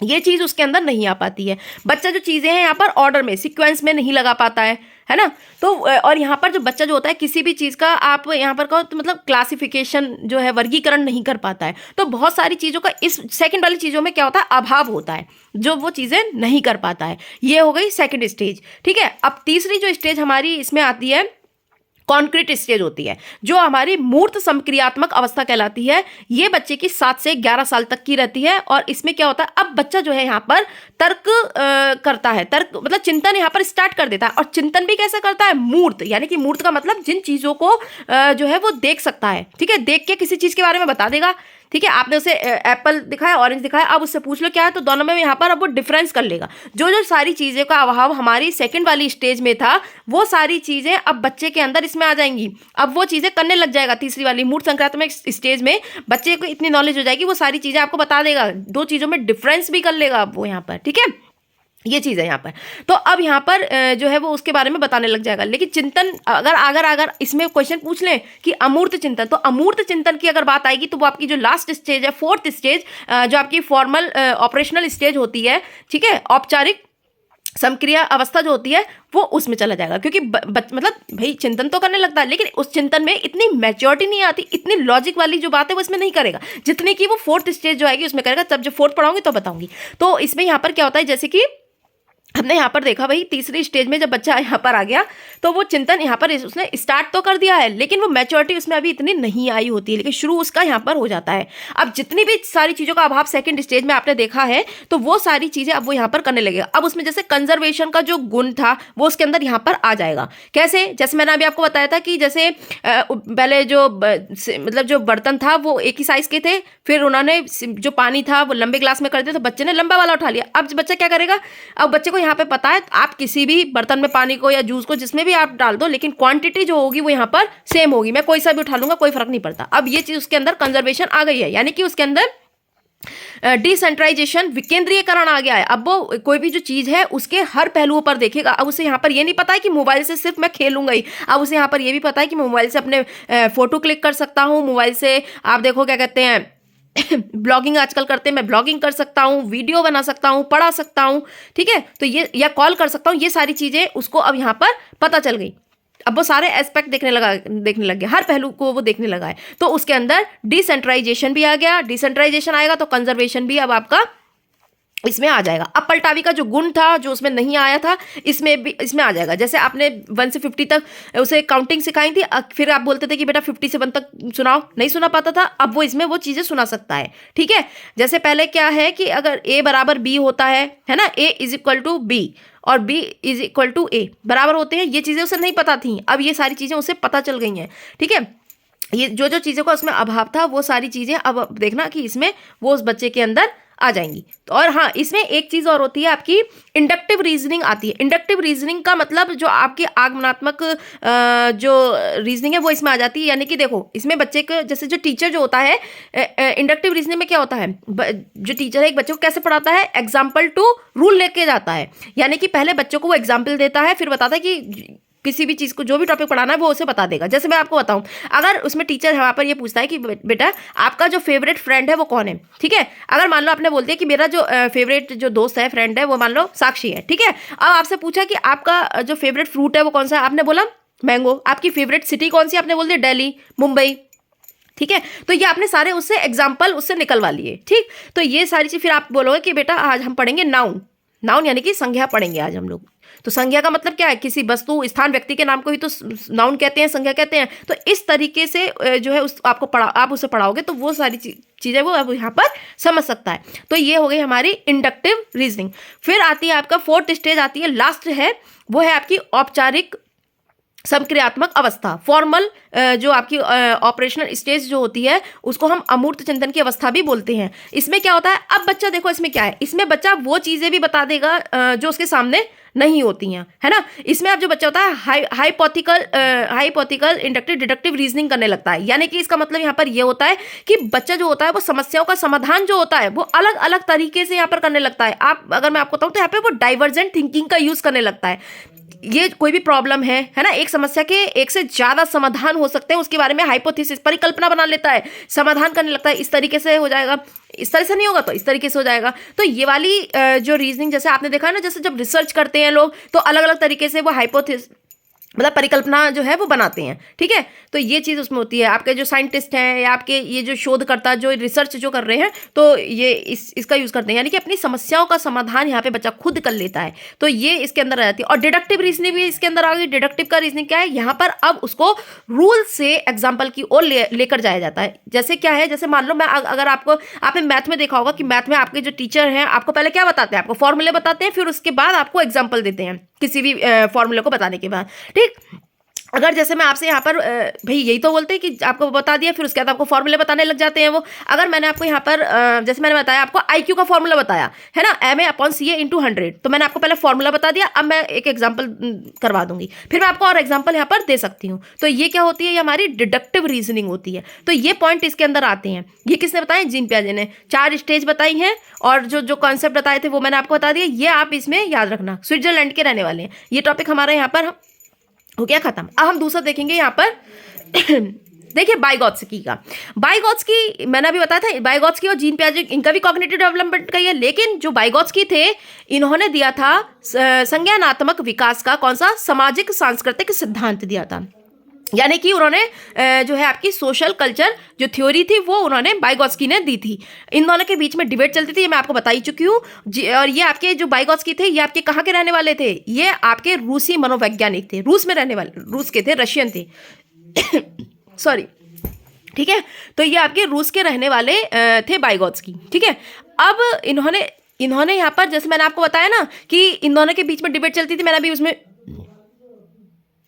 ये चीज़ उसके अंदर नहीं आ पाती है। बच्चा जो चीज़ें हैं यहाँ पर ऑर्डर में, सीक्वेंस में नहीं लगा पाता है ना। तो और यहाँ पर जो बच्चा जो होता है किसी भी चीज़ का आप यहाँ पर कहो तो मतलब क्लासिफिकेशन जो है, वर्गीकरण नहीं कर पाता है। तो बहुत सारी चीज़ों का इस सेकंड वाली चीज़ों में क्या होता है, अभाव होता है, जो वो चीज़ें नहीं कर पाता है। ये हो गई सेकेंड स्टेज, ठीक है। अब तीसरी जो स्टेज हमारी इसमें आती है, कॉन्क्रीट स्टेज होती है, जो हमारी मूर्त संक्रियात्मक अवस्था कहलाती है। ये बच्चे की 7 से 11 साल तक की रहती है। और इसमें क्या होता है, अब बच्चा जो है यहाँ पर तर्क करता है, तर्क मतलब चिंतन यहाँ पर स्टार्ट कर देता है। और चिंतन भी कैसे करता है, मूर्त, यानी कि मूर्त का मतलब जिन चीज़ों को जो है वो देख सकता है, ठीक है, देख के किसी चीज़ के बारे में बता देगा, ठीक है। आपने उसे एप्पल दिखाया, ऑरेंज दिखाया, अब उससे पूछ लो क्या है, तो दोनों में यहाँ पर अब वो डिफरेंस कर लेगा। जो सारी चीज़ें का अभाव हमारी सेकंड वाली स्टेज में था, वो सारी चीज़ें अब बच्चे के अंदर इसमें आ जाएंगी। अब वो चीज़ें करने लग जाएगा। तीसरी वाली मूर्त संक्रांतात्मक स्टेज में बच्चे को इतनी नॉलेज हो जाएगी, वो सारी चीज़ें आपको बता देगा, 2 चीज़ों में डिफरेंस भी कर लेगा अब वो यहाँ पर, ठीक है। ये चीज़ है यहाँ पर। तो अब यहाँ पर जो है वो उसके बारे में बताने लग जाएगा। लेकिन चिंतन अगर इसमें क्वेश्चन पूछ लें कि अमूर्त चिंतन, तो अमूर्त चिंतन की अगर बात आएगी तो वो आपकी जो लास्ट स्टेज है, 4th स्टेज, जो आपकी फॉर्मल ऑपरेशनल स्टेज होती है, ठीक है, औपचारिक समक्रिया अवस्था जो होती है, वो उसमें चला जाएगा। क्योंकि मतलब भाई चिंतन तो करने लगता है, लेकिन उस चिंतन में इतनी मैच्योरिटी नहीं आती, इतनी लॉजिक वाली जो बात है वो इसमें नहीं करेगा, जितनी कि वो 4th स्टेज जो आएगी उसमें करेगा। तब जब 4th पढ़ाऊंगी तो बताऊंगी। तो इसमें यहाँ पर क्या होता है, जैसे कि हमने यहाँ पर देखा वही तीसरी स्टेज में जब बच्चा यहाँ पर आ गया तो वो चिंतन यहाँ पर उसने स्टार्ट तो कर दिया है, लेकिन वो मैच्योरिटी उसमें अभी इतनी नहीं आई होती है, लेकिन शुरू उसका यहाँ पर हो जाता है। अब जितनी भी सारी चीज़ों का अभाव सेकंड स्टेज में आपने देखा है तो वो सारी चीज़ें अब वो यहाँ पर करने लगेगा। अब उसमें जैसे कंजर्वेशन का जो गुण था वो उसके अंदर यहाँ पर आ जाएगा। कैसे? जैसे मैंने अभी आपको बताया था कि जैसे पहले जो मतलब जो बर्तन था वो एक ही साइज के थे, फिर उन्होंने जो पानी था वो लंबे ग्लास में कर दिया तो बच्चे ने लंबा वाला उठा लिया। अब बच्चा क्या करेगा? अब बच्चे को यहाँ पे पता है आप किसी भी बर्तन में पानी को या जूस को जिसमें भी आप डाल दो, लेकिन क्वांटिटी जो होगी वो यहाँ पर सेम होगी, मैं कोई सा भी उठा लूंगा, कोई फर्क नहीं पड़ता। अब ये चीज उसके अंदर कंजर्वेशन आ गई है, यानी कि उसके अंदर डिसेंट्रलाइजेशन विकेंद्रीयकरण आ गया है। अब वो कोई भी जो चीज है उसके हर पहलुओं पर देखेगा। अब उसे यहाँ पर ये नहीं पता है कि मोबाइल से सिर्फ मैं खेलूंगा ही, अब उसे यहाँ पर ये भी पता है कि मोबाइल से अपने फोटो क्लिक कर सकता हूँ, मोबाइल से आप देखो क्या कहते हैं ब्लॉगिंग आजकल करते हैं, मैं ब्लॉगिंग कर सकता हूँ, वीडियो बना सकता हूँ, पढ़ा सकता हूँ, ठीक है, तो ये या कॉल कर सकता हूँ, ये सारी चीजें उसको अब यहाँ पर पता चल गई। अब वो सारे एस्पेक्ट देखने लग गया, हर पहलू को वो देखने लगा है। तो उसके अंदर डिसेंट्रलाइजेशन भी आ गया, डिसेंट्रलाइजेशन आएगा तो कंजर्वेशन भी अब आपका इसमें आ जाएगा। अब पलटावी का जो गुण था जो उसमें नहीं आया था इसमें भी इसमें आ जाएगा। जैसे आपने 1 से 50 तक उसे काउंटिंग सिखाई थी, फिर आप बोलते थे कि बेटा 50 से 1 तक सुनाओ, नहीं सुना पाता था, अब वो इसमें वो चीज़ें सुना सकता है, ठीक है। जैसे पहले क्या है कि अगर a बराबर b होता है ना, a is equal to b और b is equal to a बराबर होते हैं, ये चीज़ें उसे नहीं पता थी, अब ये सारी चीज़ें उसे पता चल गई हैं, ठीक है। ये जो जो चीज़ों का उसमें अभाव था वो सारी चीज़ें अब देखना कि इसमें वो उस बच्चे के अंदर आ जाएंगी। तो और हाँ, इसमें एक चीज़ और होती है, आपकी इंडक्टिव रीजनिंग आती है। इंडक्टिव रीजनिंग का मतलब जो आपकी आगमनात्मक जो रीजनिंग है वो इसमें आ जाती है। यानी कि देखो इसमें बच्चे को जैसे जो टीचर जो होता है इंडक्टिव रीजनिंग में क्या होता है, जो टीचर है एक बच्चे को कैसे पढ़ाता है, एग्जाम्पल टू रूल लेके जाता है। यानी कि पहले बच्चों को वो एग्जाम्पल देता है, फिर बताता है कि किसी भी चीज़ को जो भी टॉपिक पढ़ाना है वो उसे बता देगा। जैसे मैं आपको बताऊं, अगर उसमें टीचर यहाँ पर ये पूछता है कि बेटा आपका जो फेवरेट फ्रेंड है वो कौन है, ठीक है। अगर मान लो आपने बोल दिया कि मेरा जो फेवरेट जो दोस्त है, फ्रेंड है, वो मान लो साक्षी है, ठीक है। अब आपसे पूछा कि आपका जो फेवरेट फ्रूट है वो कौन सा है, आपने बोला मैंगो। आपकी फेवरेट सिटी कौन सी, आपने बोल दिया दिल्ली, मुंबई, ठीक है। तो ये आपने सारे उससे एग्जाम्पल उससे निकलवा लिए, ठीक। तो ये सारी चीज़ फिर आप बोलोगे कि बेटा आज हम पढ़ेंगे नाउन, नाउन यानी कि संज्ञा पढ़ेंगे आज हम लोग। तो संज्ञा का मतलब क्या है, किसी वस्तु स्थान व्यक्ति के नाम को ही तो नाउन कहते हैं, संज्ञा कहते हैं। तो इस तरीके से जो है उस आपको आप उसे पढ़ाओगे तो वो सारी चीज़ें वो अब यहाँ पर समझ सकता है। तो ये हो गई हमारी इंडक्टिव रीजनिंग। फिर आती है आपका 4th स्टेज आती है, लास्ट है, वो है आपकी औपचारिक समक्रियात्मक अवस्था। फॉर्मल जो आपकी ऑपरेशनल स्टेज जो होती है उसको हम अमूर्त चिंतन की अवस्था भी बोलते हैं। इसमें क्या होता है, अब बच्चा देखो इसमें क्या है, इसमें बच्चा वो चीज़ें भी बता देगा जो उसके सामने नहीं होती हैं, है ना। इसमें अब जो बच्चा होता है हाइपोथिकल इंडक्टिव डिडक्टिव रीजनिंग करने लगता है। यानी कि इसका मतलब यहाँ पर ये होता है कि बच्चा जो होता है वो समस्याओं का समाधान जो होता है वो अलग अलग तरीके से यहाँ पर करने लगता है। आप अगर मैं आपको बताऊँ तो यहाँ पे वो डाइवर्जेंट थिंकिंग का यूज करने लगता है। ये कोई भी प्रॉब्लम है ना, एक समस्या के एक से ज्यादा समाधान हो सकते हैं, उसके बारे में हाइपोथेसिस परिकल्पना बना लेता है, समाधान करने लगता है। इस तरीके से हो जाएगा, इस तरह से नहीं होगा तो इस तरीके से हो जाएगा। तो ये वाली जो रीजनिंग जैसे आपने देखा है ना, जैसे जब रिसर्च करते हैं लोग तो अलग अलग तरीके से वो हाइपोथेसिस मतलब परिकल्पना जो है वो बनाते हैं, ठीक है। तो ये चीज़ उसमें होती है। आपके जो साइंटिस्ट हैं या आपके ये जो शोधकर्ता जो रिसर्च जो कर रहे हैं तो ये इसका यूज़ करते हैं, यानी कि अपनी समस्याओं का समाधान यहाँ पे बच्चा खुद कर लेता है। तो ये इसके अंदर आ जाती है। और डिडक्टिव रीजनिंग भी इसके अंदर आ गई। डिडक्टिव का रीजनिंग क्या है, यहाँ पर अब उसको रूल से एग्जाम्पल की ओर लेकर जाया जाता है। जैसे क्या है, जैसे मान लो मैं अगर आपने मैथ में देखा होगा कि मैथ में आपके जो टीचर हैं आपको पहले क्या बताते हैं, आपको फॉर्मूले बताते हैं, फिर उसके बाद आपको एग्जाम्पल देते हैं किसी भी फॉर्मूले को बताने के बाद, ठीक। अगर जैसे मैं आपसे यहाँ पर भाई यही तो बोलते हैं कि आपको बता दिया, फिर उसके बाद आपको फॉर्मूले बताने लग जाते हैं वो। अगर मैंने आपको यहाँ पर जैसे मैंने बताया आपको IQ का फॉर्मूला बताया है ना, MA/CA × 100, तो मैंने आपको पहले फॉर्मूला बता दिया, अब मैं एक एग्जाम्पल करवा दूंगी, फिर मैं आपको और एग्जाम्पल यहाँ पर दे सकती हूँ। तो ये क्या होती है, ये हमारी डिडक्टिव रीजनिंग होती है। तो ये पॉइंट इसके अंदर आते हैं। ये किसने बताए, जीन पियाजे ने 4 स्टेज बताई हैं और जो कॉन्सेप्ट बताए थे वो मैंने आपको बता दिया। ये आप इसमें याद रखना, स्विट्जरलैंड के रहने वाले हैं। ये टॉपिक हमारा यहाँ पर हो गया खत्म। अब हम दूसरा देखेंगे यहाँ पर देखिए बाइगोत्स्की का। बाइगोत्स्की मैंने अभी बताया था, बाइगोत्स्की और जीन पियाजे इनका भी कॉग्निटिव डेवलपमेंट का ही है, लेकिन जो बाइगोत्स्की थे इन्होंने दिया था संज्ञानात्मक विकास का कौन सा, सामाजिक सांस्कृतिक सिद्धांत दिया था। यानी कि उन्होंने जो है आपकी सोशल कल्चर जो थ्योरी थी वो उन्होंने वाइगोत्स्की ने दी थी। इन दोनों के बीच में डिबेट चलती थी, ये मैं आपको बता ही चुकी हूँ। और ये आपके जो वाइगोत्स्की थे ये आपके कहाँ के रहने वाले थे, ये आपके रूसी मनोवैज्ञानिक थे, रूस में रहने वाले, रूस के थे, रशियन थे सॉरी, ठीक है। तो ये आपके रूस के रहने वाले थे वाइगोत्स्की, ठीक है। अब इन्होंने यहाँ पर जैसे मैंने आपको बताया ना कि इन दोनों के बीच में डिबेट चलती थी, मैंने अभी उसमें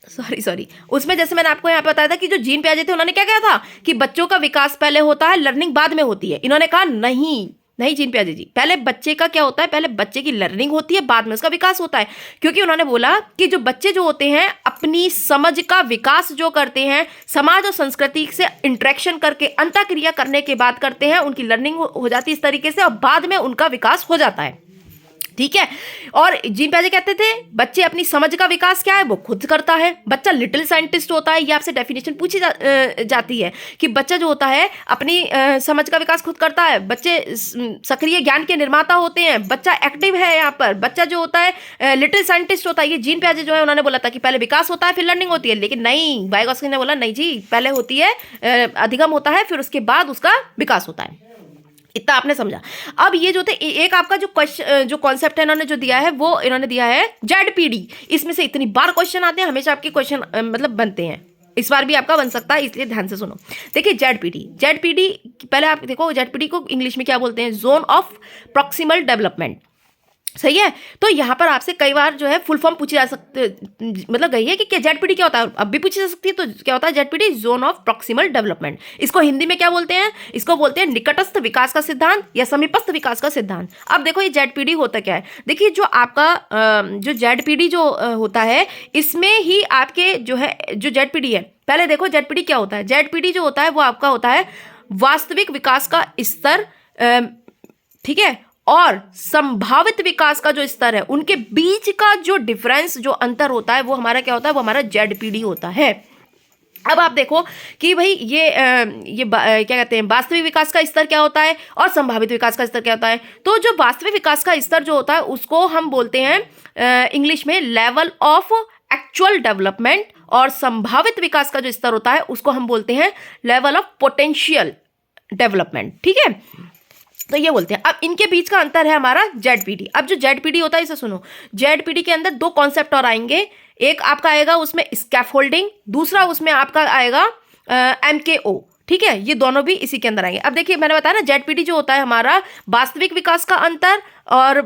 सॉरी उसमें जैसे मैंने आपको यहाँ बताया था कि जो जीन पियाजे थे उन्होंने क्या कहा था कि बच्चों का विकास पहले होता है, लर्निंग बाद में होती है। इन्होंने कहा नहीं नहीं जीन पियाजे जी, पहले बच्चे का क्या होता है, पहले बच्चे की लर्निंग होती है, बाद में उसका विकास होता है। क्योंकि उन्होंने बोला कि जो बच्चे जो होते हैं अपनी समझ का विकास जो करते हैं समाज और संस्कृति से इंटरेक्शन करके अंतःक्रिया करने के बाद करते हैं, उनकी लर्निंग हो जाती है इस तरीके से और बाद में उनका विकास हो जाता है, ठीक है। और जीन पियाजे कहते थे बच्चे अपनी समझ का विकास क्या है वो खुद करता है, बच्चा लिटिल साइंटिस्ट होता है। ये आपसे डेफिनेशन पूछी जाती है कि बच्चा जो होता है अपनी समझ का विकास खुद करता है, बच्चे सक्रिय ज्ञान के निर्माता होते हैं, बच्चा एक्टिव है, यहाँ पर बच्चा जो होता है लिटिल साइंटिस्ट होता है। ये जीन पियाजे जो है उन्होंने बोला था कि पहले विकास होता है फिर लर्निंग होती है, लेकिन नहीं, वाइगोत्स्की ने बोला नहीं जी, पहले होती है अधिगम होता है फिर उसके बाद उसका विकास होता है। इतना आपने समझा। अब ये जो थे एक आपका जो क्वेश्चन जो कॉन्सेप्ट है इन्होंने जो दिया है वो इन्होंने दिया है जेडपीडी। इसमें से इतनी बार क्वेश्चन आते हैं, हमेशा आपके क्वेश्चन मतलब बनते हैं, इस बार भी आपका बन सकता है, इसलिए ध्यान से सुनो। देखिए जेडपीडी पहले आप देखो जेडपीडी को इंग्लिश में क्या बोलते हैं, जोन ऑफ प्रॉक्सिमल डेवलपमेंट, सही है। तो यहाँ पर आपसे कई बार जो है फुल फॉर्म पूछी जा सकती, मतलब गई है कि क्या जेडपीडी क्या होता है, अब भी पूछी जा सकती है। तो क्या होता है ZPD, zone of proximal development. इसको हिंदी में क्या बोलते हैं, इसको बोलते हैं निकटस्थ विकास का सिद्धांत या समीपस्थ विकास का सिद्धांत। अब देखो ये जेडपीडी होता क्या है, देखिए जो आपका जो जेडपीडी जो होता है इसमें ही आपके जो है जो जेडपीडी है, पहले देखो जेडपीडी क्या होता है। जेडपीडी जो होता है वो आपका होता है वास्तविक विकास का स्तर, ठीक है, और संभावित विकास का जो स्तर है उनके बीच का जो डिफरेंस जो अंतर होता है वो हमारा क्या होता है, वो हमारा जेडपीडी होता है। अब आप देखो कि भाई ये क्या कहते हैं, वास्तविक विकास का स्तर क्या होता है और संभावित विकास का स्तर क्या होता है। तो जो वास्तविक विकास का स्तर जो होता है उसको हम बोलते हैं इंग्लिश में लेवल ऑफ एक्चुअल डेवलपमेंट, और संभावित विकास का जो स्तर होता है उसको हम बोलते हैं लेवल ऑफ पोटेंशियल डेवलपमेंट, ठीक है। तो ये बोलते हैं। अब इनके बीच का अंतर है हमारा जेडपीडी। अब जो जेडपीडी होता है इसे सुनो, जेडपीडी के अंदर दो कॉन्सेप्ट और आएंगे, एक आपका आएगा उसमें स्कैफोल्डिंग, दूसरा उसमें आपका आएगा एमकेओ, ठीक है। ये दोनों भी इसी के अंदर आएंगे। अब देखिए मैंने बताया ना जेडपीडी जो होता है हमारा वास्तविक विकास का अंतर और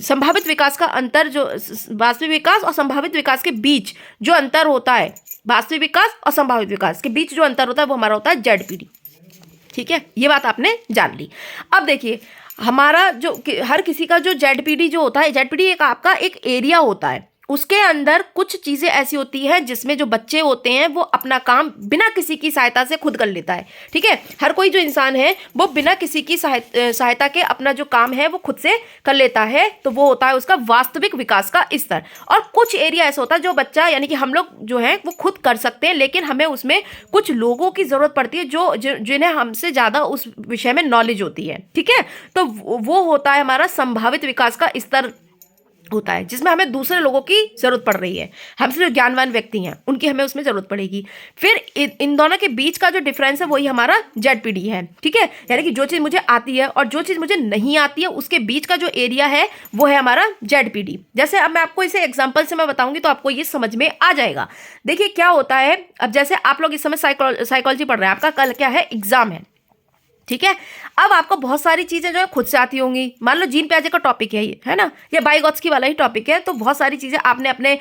संभावित विकास का अंतर, जो वास्तविक विकास और संभावित विकास के बीच जो अंतर होता है, वास्तविक विकास और संभावित विकास के बीच जो अंतर होता है वो हमारा होता है जेडपीडी, ठीक है। ये बात आपने जान ली। अब देखिए हमारा जो हर किसी का जो जेडपीडी जो होता है, जेडपीडी एक आपका एक एरिया होता है, उसके अंदर कुछ चीज़ें ऐसी होती हैं जिसमें जो बच्चे होते हैं वो अपना काम बिना किसी की सहायता से खुद कर लेता है, ठीक है। हर कोई जो इंसान है वो बिना किसी की सहायता के अपना जो काम है वो खुद से कर लेता है, तो वो होता है उसका वास्तविक विकास का स्तर। और कुछ एरिया ऐसा होता है जो बच्चा यानी कि हम लोग जो है वो खुद कर सकते हैं, लेकिन हमें उसमें कुछ लोगों की ज़रूरत पड़ती है जिन्हें हमसे ज़्यादा उस विषय में नॉलेज होती है, ठीक है। तो वो होता है हमारा संभावित विकास का स्तर होता है, जिसमें हमें दूसरे लोगों की जरूरत पड़ रही है, हमसे जो ज्ञानवान व्यक्ति हैं उनकी हमें उसमें जरूरत पड़ेगी। फिर इन दोनों के बीच का जो डिफरेंस है वही हमारा जेडपीडी है, ठीक है। यानी कि जो चीज़ मुझे आती है और जो चीज़ मुझे नहीं आती है उसके बीच का जो एरिया है वो है हमारा जेडपीडी। जैसे अब मैं आपको इसे एग्जाम्पल से मैं बताऊंगी तो आपको ये समझ में आ जाएगा। देखिए क्या होता है, अब जैसे आप लोग इस समय साइकोलॉजी पढ़ रहे हैं, आपका कल क्या है, एग्जाम है, ठीक है। अब आपको बहुत सारी चीज़ें जो है खुद से आती होंगी, मान लो जीन पियाजे का टॉपिक है ये, है ना, या वाइगोत्स्की वाला ही टॉपिक है, तो बहुत सारी चीज़ें आपने अपने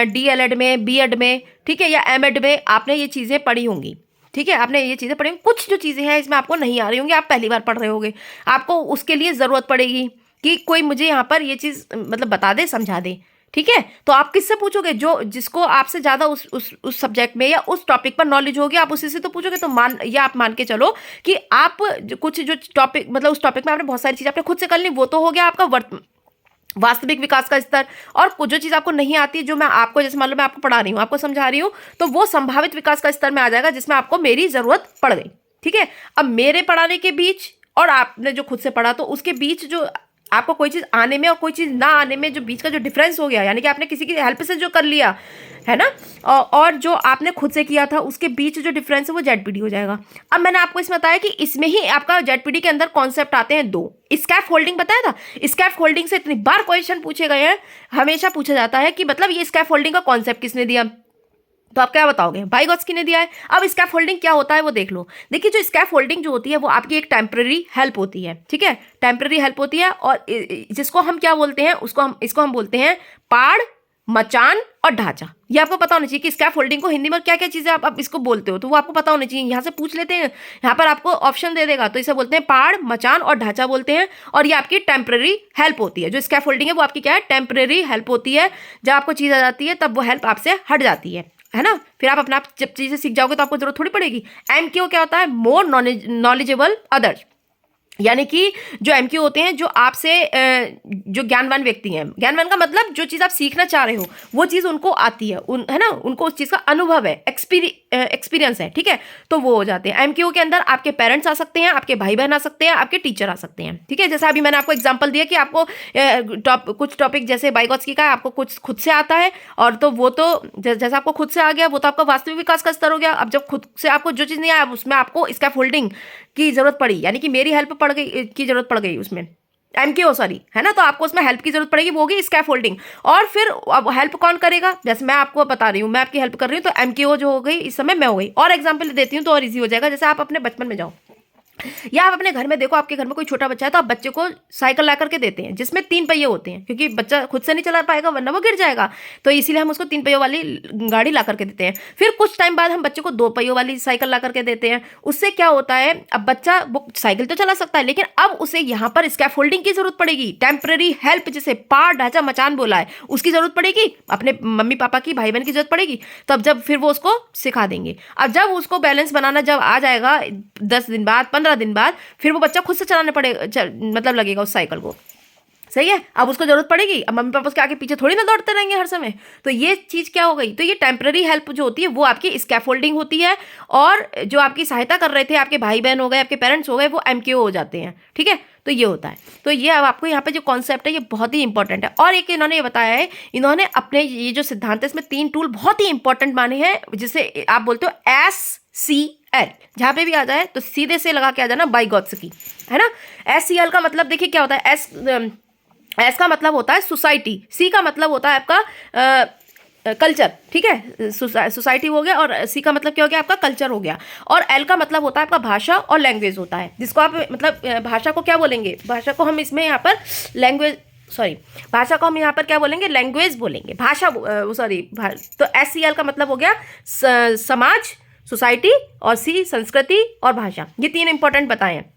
डीएलएड में, बीएड में, ठीक है, या एमएड में आपने ये चीज़ें पढ़ी होंगी, ठीक है, आपने ये चीज़ें पढ़ी। कुछ जो चीज़ें हैं इसमें आपको नहीं आ रही होंगी, आप पहली बार पढ़ रहे होंगे, आपको उसके लिए ज़रूरत पड़ेगी कि कोई मुझे यहाँ पर ये चीज़ मतलब बता दे, समझा दे, ठीक है। तो आप किससे पूछोगे, जो जिसको आपसे ज़्यादा उस सब्जेक्ट में या उस टॉपिक पर नॉलेज होगी, आप उसी से तो पूछोगे। तो आप मान के चलो कि आप कुछ जो टॉपिक मतलब उस टॉपिक में आपने बहुत सारी चीज़ आपने खुद से कर ली, वो तो हो गया आपका वास्तविक विकास का स्तर। और जो चीज़ आपको नहीं आती है, जो मैं आपको जैसे मान लो मैं आपको पढ़ा रही हूँ, आपको समझा रही हूँ, तो वो संभावित विकास का स्तर में आ जाएगा, जिसमें आपको मेरी ज़रूरत पड़ गई, ठीक है। अब मेरे पढ़ाने के बीच और आपने जो खुद से पढ़ा, तो उसके बीच जो आपको कोई चीज़ आने में और कोई चीज़ ना आने में जो बीच का जो डिफरेंस हो गया, यानी कि आपने किसी की हेल्प से जो कर लिया है ना, और जो आपने खुद से किया था उसके बीच जो डिफरेंस है वो जेडपीडी हो जाएगा। अब मैंने आपको इसमें बताया कि इसमें ही आपका जेडपीडी के अंदर कॉन्सेप्ट आते हैं दो। स्कैफ फोल्डिंग बताया था, स्कैफ फोल्डिंग से इतनी बार क्वेश्चन पूछे गए हैं, हमेशा पूछा जाता है कि मतलब ये स्कैफ फोल्डिंग का कॉन्सेप्ट किसने दिया, तो आप क्या बताओगे, वाइगोत्स्की ने दिया है। अब स्कैफोल्डिंग क्या होता है वो देख लो। देखिए जो स्कैफोल्डिंग जो होती है वो आपकी एक टेम्पररी हेल्प होती है, ठीक है, टेम्पररी हेल्प होती है, और जिसको हम क्या बोलते हैं, इसको हम बोलते हैं पाड़, मचान और ढांचा। ये आपको पता होना चाहिए कि स्कैफोल्डिंग को हिंदी में क्या क्या चीजें आप इसको बोलते हो, तो वो आपको पता होना चाहिए। यहाँ से पूछ लेते हैं, यहाँ पर आपको ऑप्शन दे देगा, तो इसे बोलते हैं पाड़, मचान और ढांचा बोलते हैं, और ये आपकी टेम्पररी हेल्प होती है। जो स्कैफोल्डिंग है वो आपकी क्या है, टेम्पररी हेल्प होती है। जब आपको चीज आ जाती है तब वो हेल्प आपसे हट जाती है ना, फिर आप अपना जब चीजें सीख जाओगे तो आपको जरूरत थोड़ी पड़ेगी। एमक्यू क्या होता है, मोर नॉलेजेबल अदर्स, यानी कि जो एमक्यू होते हैं जो आपसे जो ज्ञानवान व्यक्ति हैं, ज्ञानवान का मतलब जो चीज़ आप सीखना चाह रहे हो वो चीज़ उनको आती है, है ना, उनको उस चीज़ का अनुभव है, एक्सपीरियंस है, ठीक है, तो वो हो जाते हैं। एमक्यू के अंदर आपके पेरेंट्स आ सकते हैं, आपके भाई बहन आ सकते हैं, आपके टीचर आ सकते हैं, ठीक है। जैसे अभी मैंने आपको एग्जाम्पल दिया कि आपको कुछ टॉपिक जैसे वाइगोत्स्की का आपको कुछ खुद से आता है, और तो वो तो जैसे आपको खुद से आ गया वो तो आपका वास्तविक विकास का स्तर हो गया। अब जब खुद से आपको जो चीज़ नहीं आया उसमें आपको स्कैफोल्डिंग की जरूरत पड़ी, यानी कि मेरी हेल्प पड़ गई की जरूरत पड़ गई उसमें, एमक्यू सॉरी, है ना, तो आपको उसमें हेल्प की जरूरत पड़ेगी, वो होगी स्कैफोल्डिंग। और फिर अब हेल्प कौन करेगा, जैसे मैं आपको बता रही हूँ, मैं आपकी हेल्प कर रही हूँ, तो एमक्यू जो हो गई इस समय मैं हो गई। और एग्जाम्पल देती हूँ तो और इजी हो जाएगा। जैसे आप अपने बचपन में जाओ, या आप अपने घर में देखो, आपके घर में कोई छोटा बच्चा है तो आप बच्चे को साइकिल ला करके देते हैं जिसमें 3 पहिए होते हैं, क्योंकि बच्चा खुद से नहीं चला पाएगा वरना वो गिर जाएगा, तो इसीलिए हम उसको 3 पहियों वाली गाड़ी ला करके देते हैं। फिर कुछ टाइम बाद हम बच्चे को 2 पहियों वाली साइकिल ला करके देते हैं। उससे क्या होता है, अब बच्चा वो साइकिल तो चला सकता है, लेकिन अब उसे यहाँ पर स्कैफोल्डिंग की जरूरत पड़ेगी, टेम्पररी हेल्प, जिसे पाड़, ढांचा, मचान बोला है, उसकी जरूरत पड़ेगी, अपने मम्मी पापा की, भाई बहन की जरूरत पड़ेगी। तो अब जब फिर वो उसको सिखा देंगे। अब जब उसको बैलेंस बनाना जब आ जाएगा 10 दिन बाद, 15 दिन बाद, फिर वो बच्चा खुद से चलाने पड़ेगा, मतलब लगेगा उस साइकिल को, सही है। अब उसको जरूरत पड़ेगी, अब मम्मी पापा उसके आगे पीछे थोड़ी ना दौड़ते रहेंगे हर समय, तो ये चीज क्या हो गई, तो ये टेम्पररी हेल्प जो होती है वो आपकी स्कैफोल्डिंग होती है, और जो आपकी सहायता कर रहे थे आपके भाई बहन हो गए, आपके पेरेंट्स हो गए, वो एमक्यू हो जाते हैं, ठीक है। तो ये होता है। तो ये अब आपको यहाँ पे जो कॉन्सेप्ट है ये बहुत ही इंपॉर्टेंट है। और एक इन्होंने ये बताया है, इन्होंने अपने ये जो सिद्धांत है इसमें 3 टूल बहुत ही इंपॉर्टेंट माने हैं, जिसे आप बोलते हो SCL, जहां पे भी आ जाए तो सीधे से लगा के आ जाना वाइगोत्स्की, है ना। SCL का मतलब देखिए क्या होता है, एस का मतलब होता है सोसाइटी, सी का मतलब होता है आपका कल्चर, ठीक है, सोसाइटी हो गया, और सी का मतलब क्या हो गया, आपका कल्चर हो गया, और एल का मतलब होता है आपका भाषा और लैंग्वेज होता है, जिसको आप मतलब भाषा को क्या बोलेंगे, भाषा को हम इसमें यहाँ पर लैंग्वेज, सॉरी, भाषा को हम यहाँ पर क्या बोलेंगे, लैंग्वेज बोलेंगे, भाषा सॉरी। तो SCL का मतलब हो गया समाज, सोसाइटी, और सी संस्कृति और भाषा। ये 3 इंपॉर्टेंट बताए हैं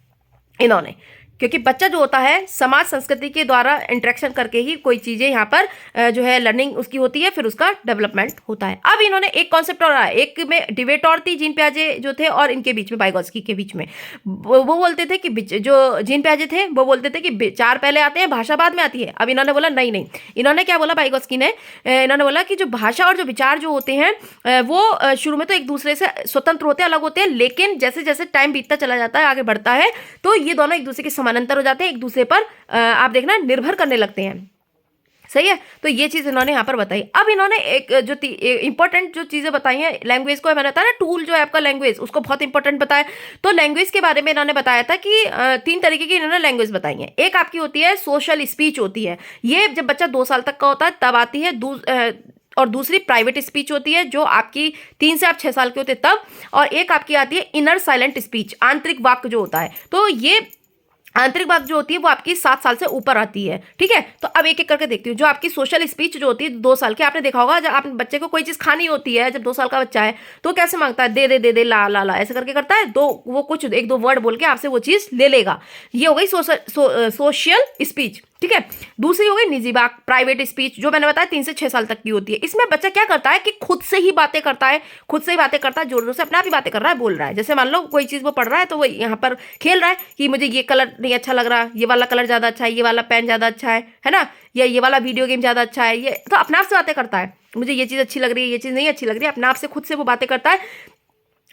इन्होंने, क्योंकि बच्चा जो होता है समाज संस्कृति के द्वारा इंटरेक्शन करके ही कोई चीज़ें यहाँ पर जो है लर्निंग उसकी होती है, फिर उसका डेवलपमेंट होता है। अब इन्होंने एक कॉन्सेप्ट और आया, एक में डिबेट और थी जीन पियाजे जो थे और इनके बीच में, वाइगोत्स्की के बीच में, वो बोलते थे कि जो जीन पियाजे थे वो बोलते थे कि विचार पहले आते हैं, भाषा बाद में आती है। अब इन्होंने बोला नहीं नहीं, इन्होंने क्या बोला वाइगोत्स्की ने, इन्होंने बोला कि जो भाषा और जो विचार जो होते हैं वो शुरू में तो एक दूसरे से स्वतंत्र होते हैं, अलग होते हैं, लेकिन जैसे जैसे टाइम बीतता चला जाता है, आगे बढ़ता है, तो ये दोनों एक दूसरे के समानांतर हो जाते हैं, एक दूसरे पर आप देखना निर्भर करने लगते हैं, सही है। तो ये चीज इन्होंने यहाँ पर बताई। अब इन्होंने एक जो इंपॉर्टेंट जो चीजें बताई हैं, लैंग्वेज को मैंने बताया ना, टूल जो है आपका लैंग्वेज, उसको बहुत इंपॉर्टेंट बताया। तो लैंग्वेज के बारे में इन्होंने बताया था कि 3 तरीके की इन्होंने लैंग्वेज बताई है। एक आपकी होती है सोशल स्पीच होती है, ये जब बच्चा 2 साल तक का होता है तब आती है, और दूसरी प्राइवेट स्पीच होती है जो आपकी 3 से आप 6 साल के होते तब, और एक आपकी आती है इनर साइलेंट स्पीच, आंतरिक वाक्य जो होता है। तो ये आंतरिक बात जो होती है वो आपकी 7 साल से ऊपर आती है, ठीक है। तो अब एक एक करके देखती हूँ। जो आपकी सोशल स्पीच जो होती है 2 साल की, आपने देखा होगा जब आप बच्चे को कोई चीज़ खानी होती है, जब 2 साल का बच्चा है तो कैसे मांगता है, दे दे दे दे, ला ला ला, ऐसे करके करता है, वो कुछ 1-2 वर्ड बोल के आपसे वो चीज़ ले लेगा। ये हो गई सोशल स्पीच, ठीक है। दूसरी हो गई निजी बात, प्राइवेट स्पीच, जो मैंने बताया 3 से 6 साल तक की होती है। इसमें बच्चा क्या करता है कि खुद से ही बातें करता है, जोर जोर से अपने आप ही बातें कर रहा है, बोल रहा है। जैसे मान लो कोई चीज़ वो पढ़ रहा है तो वो यहाँ पर खेल रहा है कि मुझे ये कलर नहीं अच्छा लग रहा, ये वाला कलर ज़्यादा अच्छा है, ये वाला पेन ज़्यादा अच्छा है ना, या ये वाला वीडियो गेम ज़्यादा अच्छा है, ये तो अपने आप से बातें करता है, मुझे ये चीज़ अच्छी लग रही है, ये चीज़ नहीं अच्छी लग रही है, अपने आप से खुद से वो बातें करता है।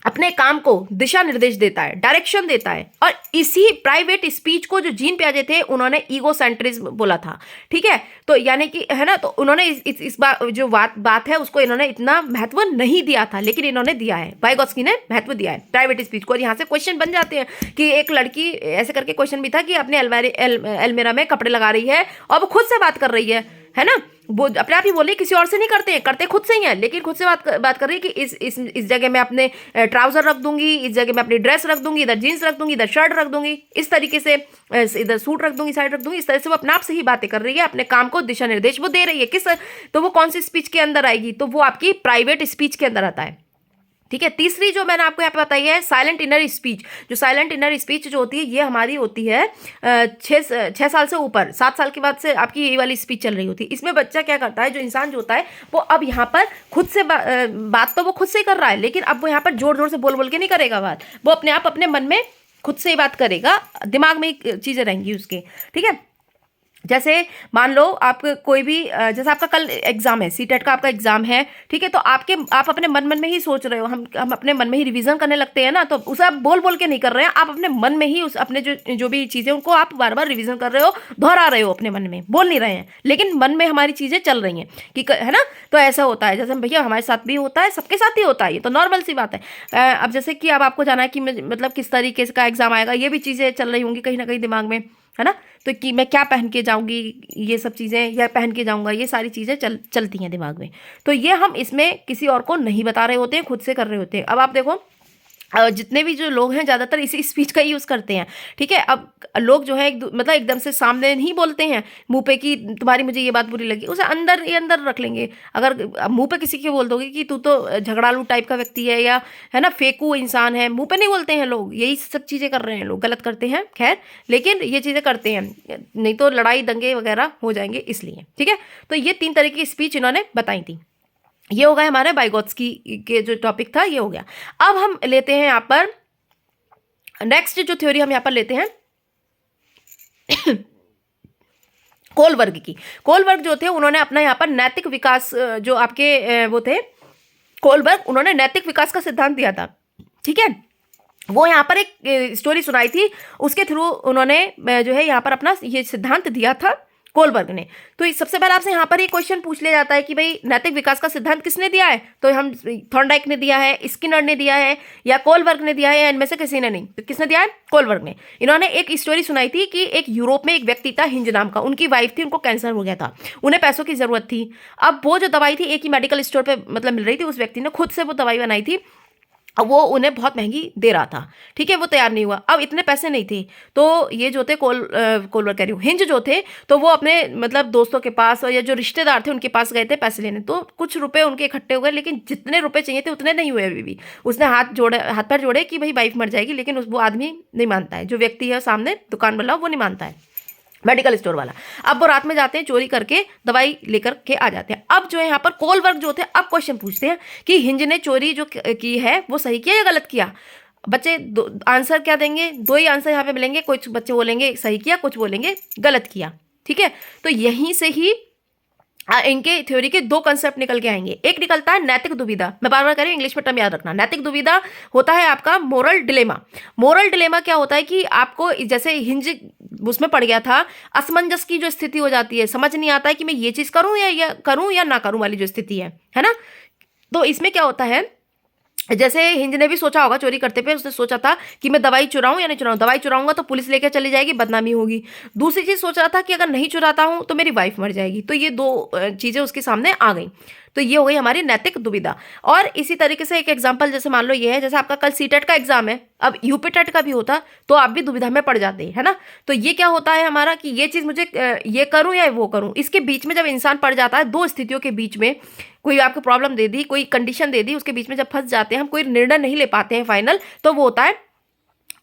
अपने काम को दिशा निर्देश देता है, डायरेक्शन देता है। और इसी प्राइवेट स्पीच को जो जीन पियाजे थे उन्होंने ईगोसेंट्रिज्म बोला था, ठीक है। तो यानी कि है ना, तो उन्होंने इस बात जो बात है उसको इन्होंने इतना महत्व नहीं दिया था, लेकिन इन्होंने दिया है, वाइगोत्स्की ने महत्व दिया है प्राइवेट स्पीच को। और यहाँ से क्वेश्चन बन जाते हैं कि एक लड़की, ऐसे करके क्वेश्चन भी था कि अपने अलमीरा में कपड़े लगा रही है और वो खुद से बात कर रही है ना, वो अपने आप ही बोले, किसी और से नहीं करते हैं, करते खुद से ही हैं, लेकिन खुद से बात कर रही है कि इस जगह मैं अपने ट्राउजर रख दूंगी, इस जगह मैं अपनी ड्रेस रख दूंगी, इधर जीन्स रख दूंगी, इधर शर्ट रख दूंगी, इस तरीके से इधर सूट रख दूंगी, साइड रख दूंगी। इस तरह से वो अपने आप से ही बातें कर रही है, अपने काम को दिशा निर्देश वो दे रही है। किस, तो वो कौन सी स्पीच के अंदर आएगी, तो वो आपकी प्राइवेट स्पीच के अंदर आता है, ठीक है। तीसरी जो मैंने आपको यहाँ पे बताई है साइलेंट इनर स्पीच। जो साइलेंट इनर स्पीच जो होती है ये हमारी होती है 6 साल से ऊपर, 7 साल के बाद से आपकी ये वाली स्पीच चल रही होती है। इसमें बच्चा क्या करता है, जो इंसान जो होता है वो अब यहाँ पर खुद से बात तो वो खुद से ही कर रहा है, लेकिन अब वो यहाँ पर जोर जोर से बोल बोल के नहीं करेगा बात, वो अपने आप अपने मन में खुद से ही बात करेगा, दिमाग में ही चीज़ें रहेंगी उसके, ठीक है। जैसे मान लो आप कोई भी, जैसे आपका कल एग्जाम है, सीटेट का आपका एग्जाम है, ठीक है, तो आप अपने मन में ही सोच रहे हो, हम अपने मन में ही रिवीजन करने लगते हैं ना, तो उसे आप बोल बोल के नहीं कर रहे हैं, आप अपने मन में ही उस अपने जो भी चीज़ें उनको आप बार बार रिवीजन कर रहे हो, दोहरा रहे हो अपने मन में, बोल नहीं रहे हैं, लेकिन मन में हमारी चीज़ें चल रही हैं कि है ना। तो ऐसा होता है, जैसे भैया हमारे साथ भी होता है, सबके साथ ही होता है, ये तो नॉर्मल सी बात है। अब जैसे कि अब आपको जाना है कि मतलब किस तरीके का एग्जाम आएगा, ये भी चीज़ें चल रही होंगी कहीं ना कहीं दिमाग में, है ना। तो कि मैं क्या पहन के जाऊंगी, ये सब चीज़ें, या पहन के जाऊंगा, ये सारी चीज़ें चलती हैं दिमाग में। तो ये हम इसमें किसी और को नहीं बता रहे होते हैं, खुद से कर रहे होते हैं। अब आप देखो जितने भी जो लोग हैं ज़्यादातर इसी स्पीच का यूज़ करते हैं, ठीक है। अब लोग जो है मतलब एकदम से सामने नहीं बोलते हैं मुंह पे कि तुम्हारी मुझे ये बात बुरी लगी, उसे अंदर ही अंदर रख लेंगे। अगर मुंह पे किसी के बोल दोगे कि तू तो झगड़ालू टाइप का व्यक्ति है, या है ना फेंकू इंसान है, मुंह पे नहीं बोलते हैं लोग, यही सब चीज़ें कर रहे हैं लोग, गलत करते हैं, खैर, लेकिन ये चीज़ें करते हैं, नहीं तो लड़ाई दंगे वगैरह हो जाएंगे इसलिए, ठीक है। तो ये 3 तरह की स्पीच इन्होंने बताई थी। ये हो गया हमारे वाइगोत्स्की के जो टॉपिक था, ये हो गया। अब हम लेते हैं यहाँ पर नेक्स्ट जो थ्योरी हम यहाँ पर लेते हैं कोलबर्ग की। कोलबर्ग जो थे उन्होंने अपना यहाँ पर नैतिक विकास, जो आपके वो थे कोलबर्ग, उन्होंने नैतिक विकास का सिद्धांत दिया था, ठीक है। वो यहाँ पर एक स्टोरी सुनाई थी, उसके थ्रू उन्होंने जो है यहाँ पर अपना ये सिद्धांत दिया था कोलबर्ग ने। तो सबसे पहले आपसे यहाँ पर ये क्वेश्चन पूछ लिया जाता है कि भाई नैतिक विकास का सिद्धांत किसने दिया है, तो हम थॉर्नडाइक ने दिया है, स्किनर ने दिया है, या कोलबर्ग ने दिया है, या इनमें से किसी ने नहीं। तो किसने दिया है? कोलबर्ग ने। इन्होंने एक स्टोरी सुनाई थी कि एक यूरोप में एक व्यक्ति था हिंज नाम का, उनकी वाइफ थी, उनको कैंसर हो गया था, उन्हें पैसों की जरूरत थी। अब वो जो दवाई थी एक ही मेडिकल स्टोर पर मतलब मिल रही थी, उस व्यक्ति ने खुद से वो दवाई बनाई थी, अब वो उन्हें बहुत महंगी दे रहा था, ठीक है, वो तैयार नहीं हुआ। अब इतने पैसे नहीं थे, तो ये जो थे कोलबर्ग कह रही हूँ, हिंज जो थे, तो वो अपने मतलब दोस्तों के पास या जो रिश्तेदार थे उनके पास गए थे पैसे लेने। तो कुछ रुपए उनके इकट्ठे हो गए, लेकिन जितने रुपए चाहिए थे उतने नहीं हुए अभी भी। उसने हाथ पैर जोड़े कि भाई वाइफ मर जाएगी, लेकिन वो आदमी नहीं मानता है, जो व्यक्ति है सामने दुकान वाला वो नहीं मानता है, मेडिकल स्टोर वाला। अब वो रात में जाते हैं, चोरी करके दवाई लेकर के आ जाते हैं। अब जो है यहाँ पर कोलबर्ग जो थे, अब क्वेश्चन पूछते हैं कि हिंज ने चोरी जो की है वो सही किया या गलत किया। बच्चे आंसर क्या देंगे? 2 ही आंसर यहाँ पे मिलेंगे, कुछ बच्चे बोलेंगे सही किया, कुछ बोलेंगे गलत किया, ठीक है। तो यहीं से ही इनके थ्योरी के 2 कंसेप्ट निकल के आएंगे। एक निकलता है नैतिक दुविधा, मैं बार बार कह रही हूँ, इंग्लिश में टर्म याद रखना। नैतिक दुविधा होता है आपका मोरल डिलेमा। मोरल डिलेमा क्या होता है कि आपको जैसे हिंज उसमें पड़ गया था, असमंजस की जो स्थिति हो जाती है, समझ नहीं आता है कि मैं ये चीज़ करूँ या ना करूँ वाली जो स्थिति है ना। तो इसमें क्या होता है, जैसे हिंज ने भी सोचा होगा चोरी करते पे, उसने सोचा था कि मैं दवाई चुराऊं या नहीं चुराऊं, दवाई चुराऊंगा तो पुलिस लेकर चली जाएगी, बदनामी होगी। दूसरी चीज सोच रहा था कि अगर नहीं चुराता हूं तो मेरी वाइफ मर जाएगी। तो ये 2 चीजें उसके सामने आ गई। तो ये हो गई हमारी नैतिक दुविधा। और इसी तरीके से एक एग्जांपल जैसे मान लो ये है, जैसे आपका कल सीटेट का एग्जाम है, अब यूपी टेट का भी होता तो आप भी दुविधा में पड़ जाते, है ना। तो ये क्या होता है हमारा कि ये चीज़ मुझे ये करूं या वो करूं, इसके बीच में जब इंसान पड़ जाता है, 2 स्थितियों के बीच में, कोई आपको प्रॉब्लम दे दी, कोई कंडीशन दे दी, उसके बीच में जब फंस जाते हैं, हम कोई निर्णय नहीं ले पाते हैं फाइनल, तो वो होता है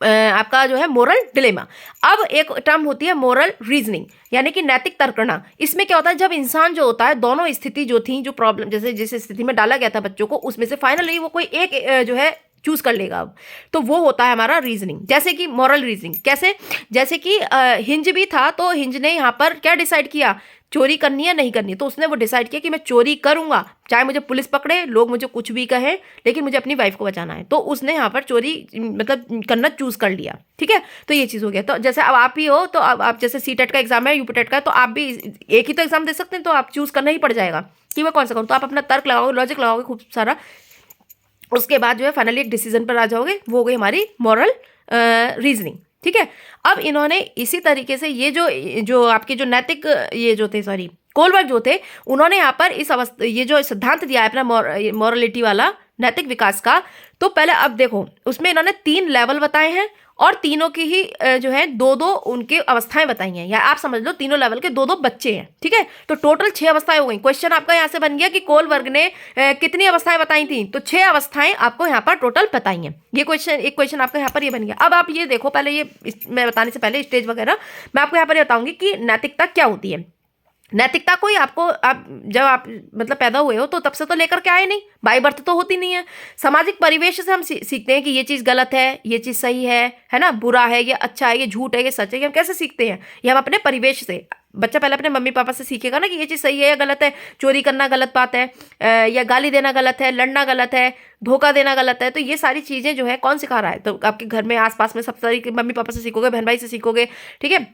आपका जो है मोरल डिलेमा। अब एक टर्म होती है मोरल रीजनिंग, यानी कि नैतिक तर्कना। इसमें क्या होता है, जब इंसान जो होता है, दोनों स्थिति जो थी, जो प्रॉब्लम जैसे जिस स्थिति में डाला गया था बच्चों को, उसमें से फाइनली वो कोई एक जो है चूज कर लेगा। अब तो वो होता है हमारा रीजनिंग। जैसे कि मॉरल रीजनिंग कैसे, जैसे कि हिंज भी था, तो हिंज ने यहाँ पर क्या डिसाइड किया, चोरी करनी है नहीं करनी है। तो उसने वो डिसाइड किया कि मैं चोरी करूंगा, चाहे मुझे पुलिस पकड़े, लोग मुझे कुछ भी कहें, लेकिन मुझे अपनी वाइफ को बचाना है। तो उसने यहाँ पर चोरी मतलब करना चूज कर लिया। ठीक है, तो ये चीज़ हो गया। तो जैसे अब आप ही हो, तो अब आप जैसे सीटेट का एग्जाम है, यूपीटेट का है, तो आप भी एक ही तो एग्जाम दे सकते हैं, तो आप चूज करना ही पड़ जाएगा कि मैं कौन सा करूँ। तो आप अपना तर्क लगाओगे, लॉजिक लगाओगे खूब सारा, उसके बाद जो है फाइनली एक डिसीजन पर आ जाओगे। वो हो गई हमारी मॉरल रीजनिंग। ठीक है, अब इन्होंने इसी तरीके से ये जो आपके जो नैतिक ये जो थे, सॉरी कोलबर्ग जो थे, उन्होंने यहाँ पर इस अवस्था ये जो सिद्धांत दिया है अपना मॉरलिटी वाला, नैतिक विकास का, तो पहले अब देखो उसमें इन्होंने 3 लेवल बताए हैं और तीनों की ही जो है 2-2 उनके अवस्थाएं बताई हैं, या आप समझ लो तीनों लेवल के 2-2 बच्चे हैं। ठीक है, तो टोटल 6 अवस्थाएं हो गई। क्वेश्चन आपका यहाँ से बन गया कि कोलबर्ग ने कितनी अवस्थाएं बताई थी, तो 6 अवस्थाएं आपको यहाँ पर टोटल बताई हैं। ये एक क्वेश्चन आपका यहाँ पर ये बन गया। अब आप ये देखो, पहले ये मैं बताने से पहले स्टेज वगैरह मैं आपको यहाँ पर बताऊंगी कि नैतिकता क्या होती है। नैतिकता कोई आपको आप जब आप मतलब पैदा हुए हो तो तब से तो लेकर के आए नहीं, बाई बर्थ तो होती नहीं है। सामाजिक परिवेश से हम सीखते हैं कि ये चीज़ गलत है, ये चीज़ सही है ना, बुरा है, ये अच्छा है, ये झूठ है, ये सच है। ये हम कैसे सीखते हैं? ये हम अपने परिवेश से। बच्चा पहले अपने मम्मी पापा से सीखेगा ना कि ये चीज़ सही है या गलत है, चोरी करना गलत बात है, या गाली देना गलत है, लड़ना गलत है, धोखा देना गलत है। तो ये सारी चीज़ें जो है कौन सिखा रहा है? तो आपके घर में आसपास में सब सारी मम्मी पापा से सीखोगे, बहन भाई से सीखोगे। ठीक है,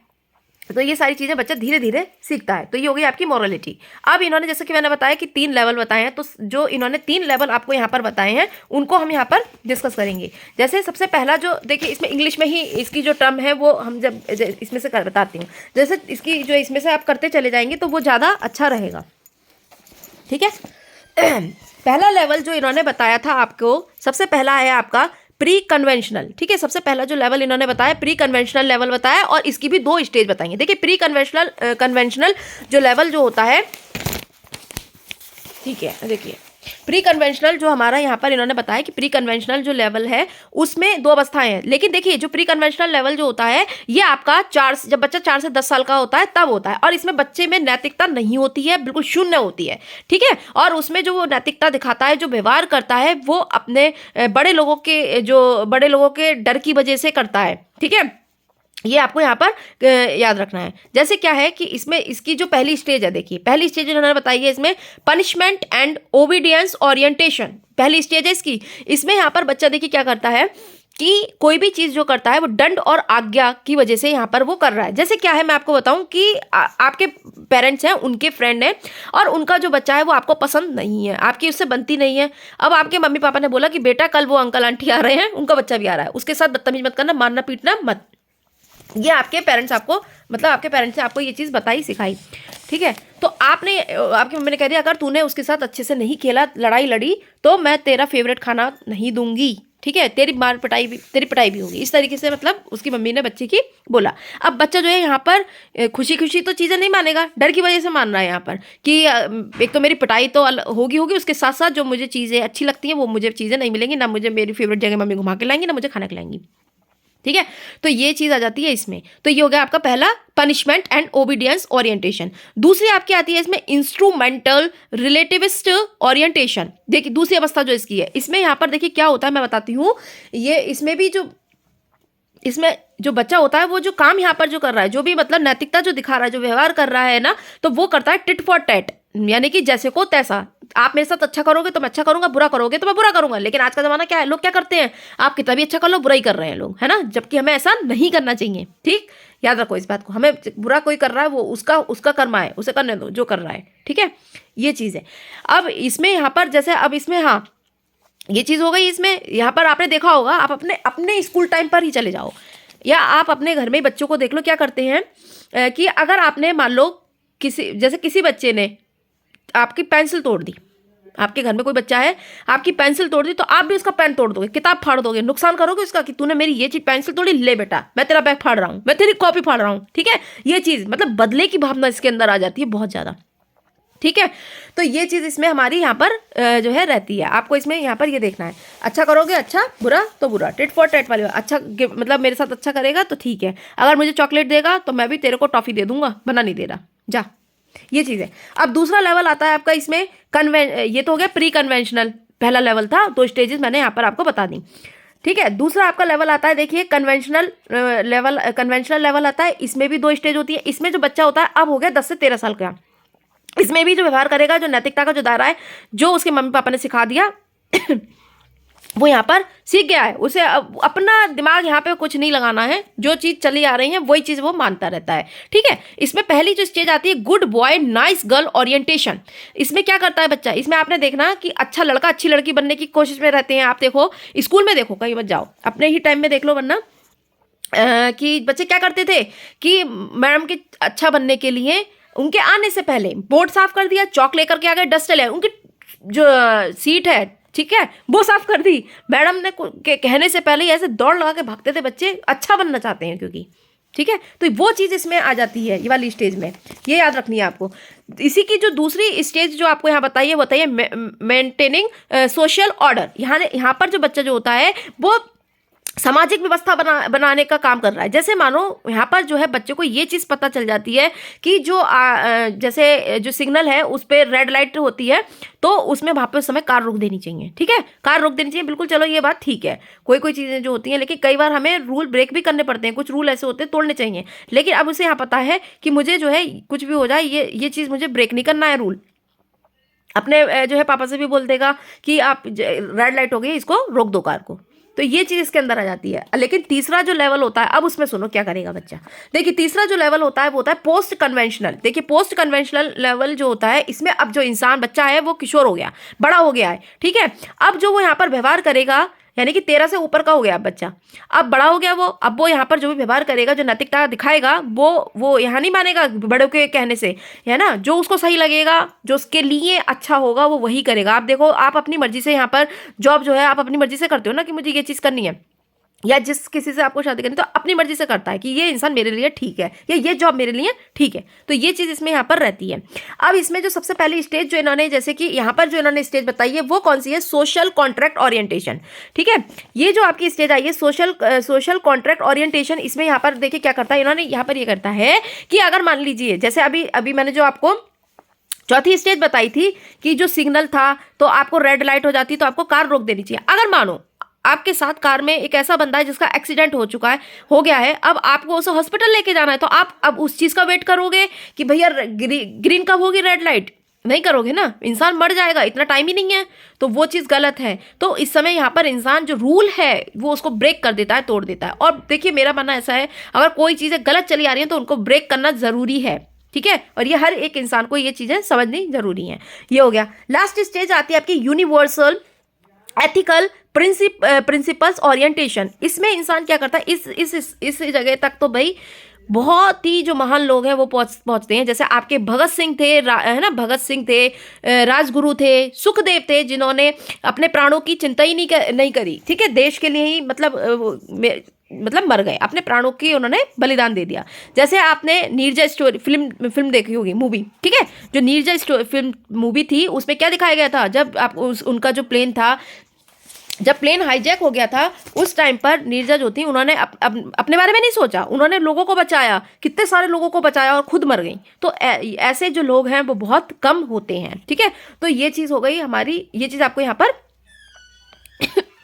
तो ये सारी चीज़ें बच्चा धीरे धीरे सीखता है। तो ये हो गई आपकी मॉरलिटी। अब इन्होंने जैसे कि मैंने बताया कि 3 लेवल बताए हैं, तो जो इन्होंने 3 लेवल आपको यहाँ पर बताए हैं उनको हम यहाँ पर डिस्कस करेंगे। जैसे सबसे पहला जो देखिए, इसमें इंग्लिश में ही इसकी जो टर्म है वो हम जब इसमें से बताती हूँ, जैसे इसकी जो इसमें से आप करते चले जाएंगे तो वो ज़्यादा अच्छा रहेगा। ठीक है, पहला लेवल जो इन्होंने बताया था आपको, सबसे पहला है आपका प्री कन्वेंशनल। ठीक है, सबसे पहला जो लेवल इन्होंने बताया प्री कन्वेंशनल लेवल बताया, और इसकी भी 2 स्टेज बताएंगे। देखिए प्री कन्वेंशनल जो लेवल जो होता है, ठीक है, देखिए प्री कन्वेंशनल जो हमारा यहाँ पर इन्होंने बताया कि प्री कन्वेंशनल जो लेवल है उसमें 2 अवस्थाएं हैं। लेकिन देखिए जो प्री कन्वेंशनल लेवल जो होता है ये आपका जब बच्चा 4 से 10 साल का होता है तब होता है, और इसमें बच्चे में नैतिकता नहीं होती है, बिल्कुल शून्य होती है। ठीक है, और उसमें जो वो नैतिकता दिखाता है, जो व्यवहार करता है, वो अपने बड़े लोगों के डर की वजह से करता है। ठीक है, ये आपको यहाँ पर याद रखना है। जैसे क्या है कि इसमें इसकी जो पहली स्टेज है, देखिए पहली स्टेज इन्होंने बताई है इसमें पनिशमेंट एंड ओबीडियंस ओरिएंटेशन, पहली स्टेज है इसकी। इसमें यहाँ पर बच्चा देखिए क्या करता है कि कोई भी चीज़ जो करता है वो दंड और आज्ञा की वजह से यहाँ पर वो कर रहा है। जैसे क्या है, मैं आपको बताऊं कि आपके पेरेंट्स हैं, उनके फ्रेंड हैं, और उनका जो बच्चा है वो आपको पसंद नहीं है, आपकी उससे बनती नहीं है। अब आपके मम्मी पापा ने बोला कि बेटा कल वो अंकल आंटी आ रहे हैं, उनका बच्चा भी आ रहा है, उसके साथ बदतमीज मत करना, मारना पीटना मत। ये आपके पेरेंट्स ने आपको ये चीज़ बताई सिखाई। ठीक है, तो आपकी मम्मी ने कह दिया अगर तूने उसके साथ अच्छे से नहीं खेला, लड़ाई लड़ी, तो मैं तेरा फेवरेट खाना नहीं दूंगी। ठीक है, तेरी पिटाई भी होगी। इस तरीके से मतलब उसकी मम्मी ने बच्चे की बोला। अब बच्चा जो है यहाँ पर खुशी खुशी तो चीज़ें नहीं मानेगा, डर की वजह से मान रहा है यहाँ पर कि एक तो मेरी पिटाई तो होगी, उसके साथ साथ जो मुझे चीज़ें अच्छी लगती हैं वो मुझे चीज़ें नहीं मिलेंगी, ना मुझे मेरी फेवरेट जगह मम्मी घुमा के लाएंगी, ना मुझे खाना खिलाएंगी। ठीक है, तो ये चीज आ जाती है इसमें। तो ये हो गया आपका पहला पनिशमेंट एंड ओबीडियंस ओरिएंटेशन। दूसरी आपकी आती है इसमें इंस्ट्रूमेंटल रिलेटिविस्ट ओरिएंटेशन। देखिए दूसरी अवस्था जो इसकी है, इसमें यहाँ पर देखिए क्या होता है मैं बताती हूँ। ये इसमें जो बच्चा होता है वो जो काम यहाँ पर जो कर रहा है, जो भी मतलब नैतिकता जो दिखा रहा है, जो व्यवहार कर रहा है ना, तो वो करता है टिट फॉर टैट, यानी कि जैसे को तैसा। आप मेरे साथ अच्छा करोगे तो मैं अच्छा करूंगा, बुरा करोगे तो मैं बुरा करूंगा। लेकिन आज का जमाना क्या है, लोग क्या करते हैं, आप कितना भी अच्छा कर लो बुरा ही कर रहे हैं लोग, है ना, जबकि हमें ऐसा नहीं करना चाहिए। ठीक, याद रखो इस बात को, हमें बुरा कोई कर रहा है वो उसका कर्मा है, उसे करने दो जो कर रहा है। ठीक है, ये चीज़ है। अब इसमें यहाँ पर जैसे अब इसमें हाँ ये चीज़ हो गई। इसमें यहाँ पर आपने देखा होगा, आप अपने स्कूल टाइम पर ही चले जाओ, या आप अपने घर में बच्चों को देख लो क्या करते हैं कि अगर आपने मान लो किसी बच्चे ने आपकी पेंसिल तोड़ दी, आपके घर में कोई बच्चा है आपकी पेंसिल तोड़ दी, तो आप भी उसका पेन तोड़ दोगे, किताब फाड़ दोगे, नुकसान करोगे उसका कि तूने मेरी ये चीज पेंसिल तोड़ी, ले बेटा मैं तेरा बैग फाड़ रहा हूँ, मैं तेरी कॉपी फाड़ रहा हूँ। ठीक है, ये चीज मतलब बदले की भावना इसके अंदर आ जाती है बहुत ज्यादा। ठीक है, तो ये चीज इसमें हमारी यहाँ पर जो है रहती है। आपको इसमें यहाँ पर ये देखना है, अच्छा करोगे अच्छा, बुरा तो बुरा, टिट फॉर टैट वाली। अच्छा मतलब मेरे साथ अच्छा करेगा तो ठीक है, अगर मुझे चॉकलेट देगा तो मैं भी तेरे को टॉफी दे दूंगा, बना नहीं दे रहा, जा। ये चीज़ है। अब दूसरा लेवल आता है आपका इसमें ये तो हो गया प्री कन्वेंशनल, पहला लेवल था, 2 स्टेजेस मैंने यहाँ पर आपको बता दी। ठीक है। दूसरा आपका लेवल आता है, देखिए कन्वेंशनल लेवल आता है। इसमें भी 2 स्टेज होती है। इसमें जो बच्चा होता है अब हो गया 10 से 13 साल का, इसमें भी जो व्यवहार करेगा, जो नैतिकता का जो दायरा है, जो उसके मम्मी पापा ने सिखा दिया वो यहाँ पर सीख गया है। उसे अपना दिमाग यहाँ पे कुछ नहीं लगाना है, जो चीज़ चली आ रही है वही चीज़ वो मानता रहता है। ठीक है। इसमें पहली जो स्टेज आती है good boy nice girl orientation. इसमें क्या करता है बच्चा, इसमें आपने देखना कि अच्छा लड़का अच्छी लड़की बनने की कोशिश में रहते हैं। आप देखो स्कूल में, देखो कहीं मत जाओ, अपने ही टाइम में देख लो, वरना कि बच्चे क्या करते थे कि मैडम के अच्छा बनने के लिए उनके आने से पहले बोर्ड साफ कर दिया, चौक लेकर के आ गए, डस्टर ले, उनकी जो सीट है, ठीक है, वो साफ कर दी। मैडम ने के कहने से पहले ही ऐसे दौड़ लगा के भागते थे बच्चे, अच्छा बनना चाहते हैं क्योंकि, ठीक है। तो वो चीज़ इसमें आ जाती है, ये वाली स्टेज में, ये याद रखनी है आपको। इसी की जो दूसरी स्टेज जो आपको यहाँ बताइए, बताइए मेंटेनिंग सोशल ऑर्डर। यहाँ पर जो बच्चा जो होता है वो सामाजिक व्यवस्था बनाने का काम कर रहा है। जैसे मानो यहाँ पर जो है बच्चे को ये चीज़ पता चल जाती है कि जो जैसे जो सिग्नल है उस पर रेड लाइट होती है, तो उसमें वहाँ पे उस समय कार रोक देनी चाहिए। ठीक है, कार रोक देनी चाहिए, बिल्कुल, चलो ये बात ठीक है। कोई कोई चीज़ें जो होती हैं, लेकिन कई बार हमें रूल ब्रेक भी करने पड़ते हैं, कुछ रूल ऐसे होते हैं तोड़ने चाहिए। लेकिन अब उसे यहाँ पता है कि मुझे जो है कुछ भी हो जाए, ये चीज़ मुझे ब्रेक नहीं करना है रूल। अपने जो है पापा से भी बोल देगा कि आप रेड लाइट हो गई, इसको रोक दो कार को। तो ये चीज़ इसके अंदर आ जाती है। लेकिन तीसरा जो लेवल होता है, अब उसमें सुनो क्या करेगा बच्चा। देखिए तीसरा जो लेवल होता है वो होता है पोस्ट कन्वेंशनल। देखिए पोस्ट कन्वेंशनल लेवल जो होता है, इसमें अब जो इंसान बच्चा है वो किशोर हो गया, बड़ा हो गया है। ठीक है, अब जो वो यहाँ पर व्यवहार करेगा, यानी कि 13 से ऊपर का हो गया बच्चा, अब बड़ा हो गया वो, अब वो यहाँ पर जो भी व्यवहार करेगा, जो नैतिकता दिखाएगा, वो यहाँ नहीं मानेगा बड़ों के कहने से, है ना। जो उसको सही लगेगा, जो उसके लिए अच्छा होगा, वो वही करेगा। आप देखो, आप अपनी मर्जी से यहाँ पर जॉब जो है आप अपनी मर्जी से करते हो ना, कि मुझे ये चीज़ करनी है, या जिस किसी से आपको शादी करनी, तो अपनी मर्जी से करता है कि ये इंसान मेरे लिए ठीक है, या ये जॉब मेरे लिए ठीक है। तो ये चीज़ इसमें यहाँ पर रहती है। अब इसमें जो सबसे पहली स्टेज जो इन्होंने, जैसे कि यहाँ पर जो इन्होंने स्टेज बताई है, वो कौन सी है, सोशल कॉन्ट्रैक्ट ओरिएंटेशन। ठीक है, ये जो आपकी स्टेज आई है सोशल कॉन्ट्रैक्ट ओरिएंटेशन, इसमें यहाँ पर देखिए क्या करता है इन्होंने, यहाँ पर ये करता है कि अगर मान लीजिए, जैसे अभी मैंने जो आपको चौथी स्टेज बताई थी कि जो सिग्नल था तो आपको रेड लाइट हो जाती तो आपको कार रोक देनी चाहिए। अगर मानो आपके साथ कार में एक ऐसा बंदा है जिसका एक्सीडेंट हो गया है, अब आपको उसे हॉस्पिटल लेके जाना है, तो आप अब उस चीज़ का वेट करोगे कि भैया ग्रीन कब होगी, रेड लाइट? नहीं करोगे ना, इंसान मर जाएगा, इतना टाइम ही नहीं है। तो वो चीज़ गलत है। तो इस समय यहाँ पर इंसान जो रूल है वो उसको ब्रेक कर देता है, तोड़ देता है। और देखिए मेरा मानना ऐसा है, अगर कोई चीज़ें गलत चली आ रही हैं तो उनको ब्रेक करना ज़रूरी है। ठीक है, और ये हर एक इंसान को ये चीज़ें समझनी जरूरी हैं। ये हो गया। लास्ट स्टेज आती है आपकी यूनिवर्सल एथिकल प्रिंसिपल्स ओरिएंटेशन। इसमें इंसान क्या करता है, इस जगह तक तो भाई बहुत ही जो महान लोग हैं वो पहुंचते हैं। जैसे आपके भगत सिंह थे, है ना, भगत सिंह थे, राजगुरु थे, सुखदेव थे, जिन्होंने अपने प्राणों की चिंता ही नहीं करी। ठीक है, देश के लिए ही मतलब मर गए, अपने प्राणों की उन्होंने बलिदान दे दिया। जैसे आपने नीरजा स्टोरी फिल्म देखी होगी, मूवी, ठीक है, जो नीरजा फिल्म मूवी थी, उसमें क्या दिखाया गया था, जब आप उनका जो प्लेन था, जब प्लेन हाईजैक हो गया था, उस टाइम पर नीरजा जो थी, उन्होंने अपने बारे में नहीं सोचा, उन्होंने लोगों को बचाया, कितने सारे लोगों को बचाया और खुद मर गई। तो ऐसे जो लोग हैं वो बहुत कम होते हैं। ठीक है, तो ये चीज़ हो गई हमारी, ये चीज़ आपको यहाँ पर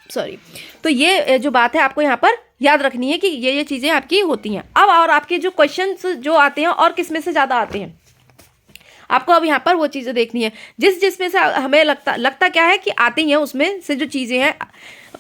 सॉरी, तो ये जो बात है आपको यहाँ पर याद रखनी है कि ये चीज़ें आपकी होती हैं। अब और आपके जो क्वेश्चंस जो आते हैं और किस में से ज़्यादा आते हैं, आपको अब यहाँ पर वो चीज़ें देखनी है जिसमें से हमें लगता क्या है कि आती हैं, उसमें से जो चीज़ें हैं।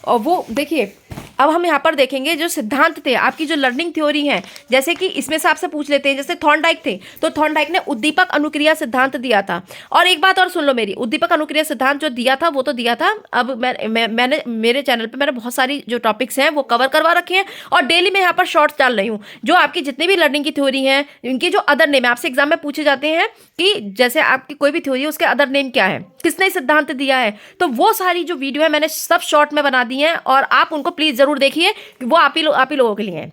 और वो देखिए, अब हम यहाँ पर देखेंगे जो सिद्धांत थे, आपकी जो लर्निंग थ्योरी है, जैसे कि इसमें से आपसे पूछ लेते हैं, जैसे थॉर्नडाइक थे, तो थॉर्नडाइक ने उद्दीपक अनुक्रिया सिद्धांत दिया था। और एक बात और सुन लो मेरी, उद्दीपक अनुक्रिया सिद्धांत जो दिया था वो तो दिया था। अब मैंने मेरे चैनल पे मैंने बहुत सारी जो टॉपिक्स हैं वो कवर करवा रखे हैं, और डेली मैं यहाँ पर शॉर्ट्स डाल रही हूँ। जो आपकी जितनी भी लर्निंग की थ्योरी है, इनकी जो अदर नेम है, आपसे एग्जाम में पूछे जाते हैं कि जैसे आपकी कोई भी थ्योरी है उसके अदर नेम क्या है, किसने सिद्धांत दिया है, तो वो सारी जो वीडियो है मैंने सब शॉर्ट में बना दी है, और आप उनको प्लीज जरूर देखिए, वो आप ही लोगों के लिए है।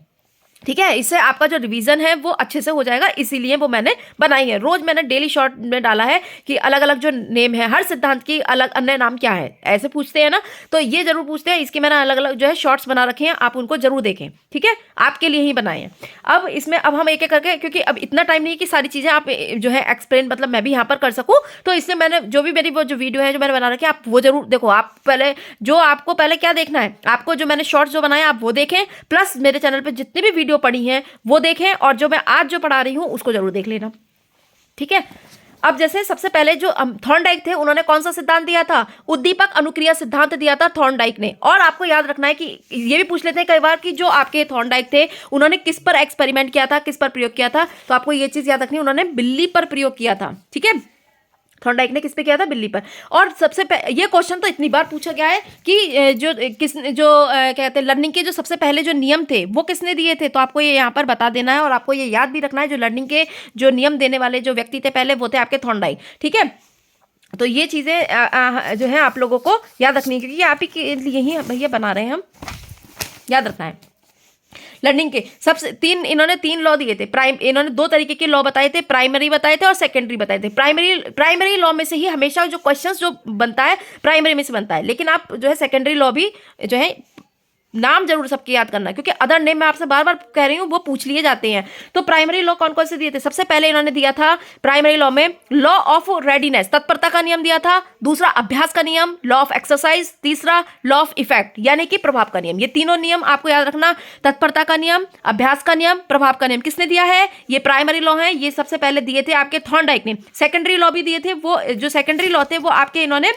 ठीक है, इससे आपका जो रिवीजन है वो अच्छे से हो जाएगा, इसीलिए वो मैंने बनाई है। रोज मैंने डेली शॉर्ट में डाला है कि अलग अलग जो नेम है, हर सिद्धांत की अलग अन्य नाम क्या है, ऐसे पूछते हैं ना, तो ये जरूर पूछते हैं। इसके मैंने अलग अलग जो है शॉर्ट्स बना रखे हैं, आप उनको जरूर देखें। ठीक है, आपके लिए ही बनाए हैं। अब इसमें अब हम एक एक करके, क्योंकि अब इतना टाइम नहीं है कि सारी चीजें आप जो है एक्सप्लेन मतलब मैं भी यहाँ पर कर सकूँ, तो इसलिए मैंने जो भी मेरी वो जो वीडियो है जो मैंने बना रखी है, आप वो जरूर देखो। आप पहले जो आपको पहले क्या देखना है, आपको जो मैंने शॉर्ट्स जो बनाए आप वो देखें, प्लस मेरे चैनल पर जितनी भी वीडियो पड़ी हैं वो देखें, और जो मैं आज जो पढ़ा रही हूं उसको जरूर देख लेना। ठीक है, अब जैसे सबसे पहले जो थॉर्नडाइक थे, उन्होंने कौन सा सिद्धांत दिया था? उद्दीपक अनुक्रिया सिद्धांत दिया था थॉर्नडाइक ने। और आपको याद रखना है कि ये भी पूछ लेते हैं कई बार कि जो आपके थॉर्नडाइक थे उन्होंने किस पर एक्सपेरिमेंट किया था, किस पर प्रयोग किया था, तो आपको ये चीज याद रखनी है, उन्होंने बिल्ली पर प्रयोग किया था। ठीक है, थॉर्नडाइक ने किस पे किया था? बिल्ली पर। और सबसे ये क्वेश्चन तो इतनी बार पूछा गया है कि कहते हैं लर्निंग के जो सबसे पहले जो नियम थे वो किसने दिए थे, तो आपको ये यहाँ पर बता देना है। और आपको ये याद भी रखना है, जो लर्निंग के जो नियम देने वाले जो व्यक्ति थे पहले, वो थे आपके थॉर्नडाइक। ठीक है, तो ये चीजें जो है आप लोगों को याद रखनी है, क्योंकि आप ही के लिए ही भैया बना रहे हैं हम, याद रखना है। लर्निंग के सबसे इन्होंने तीन लॉ दिए थे। इन्होंने दो तरीके के लॉ बताए थे, प्राइमरी बताए थे और सेकेंडरी बताए थे। प्राइमरी लॉ में से ही हमेशा जो क्वेश्चंस जो बनता है प्राइमरी में से बनता है, लेकिन आप जो है सेकेंडरी लॉ भी जो है नाम जरूर सबके याद करना, क्योंकि अदर नेम मैं आपसे बार बार कह रही हूँ वो पूछ लिए जाते हैं। तो प्राइमरी लॉ कौन कौन से दिए थे? सबसे पहले इन्होंने दिया था प्राइमरी लॉ में लॉ ऑफ रेडीनेस, तत्परता का नियम दिया था। दूसरा अभ्यास का नियम, लॉ ऑफ एक्सरसाइज। तीसरा लॉ ऑफ इफेक्ट, यानी कि प्रभाव का नियम। ये तीनों नियम आपको याद रखना, तत्परता का नियम, अभ्यास का नियम, प्रभाव का नियम। किसने दिया है? ये प्राइमरी लॉ है, ये सबसे पहले दिए थे आपके थॉर्नडाइक ने। सेकेंडरी लॉ भी दिए थे, वो जो सेकेंडरी लॉ थे वो आपके इन्होंने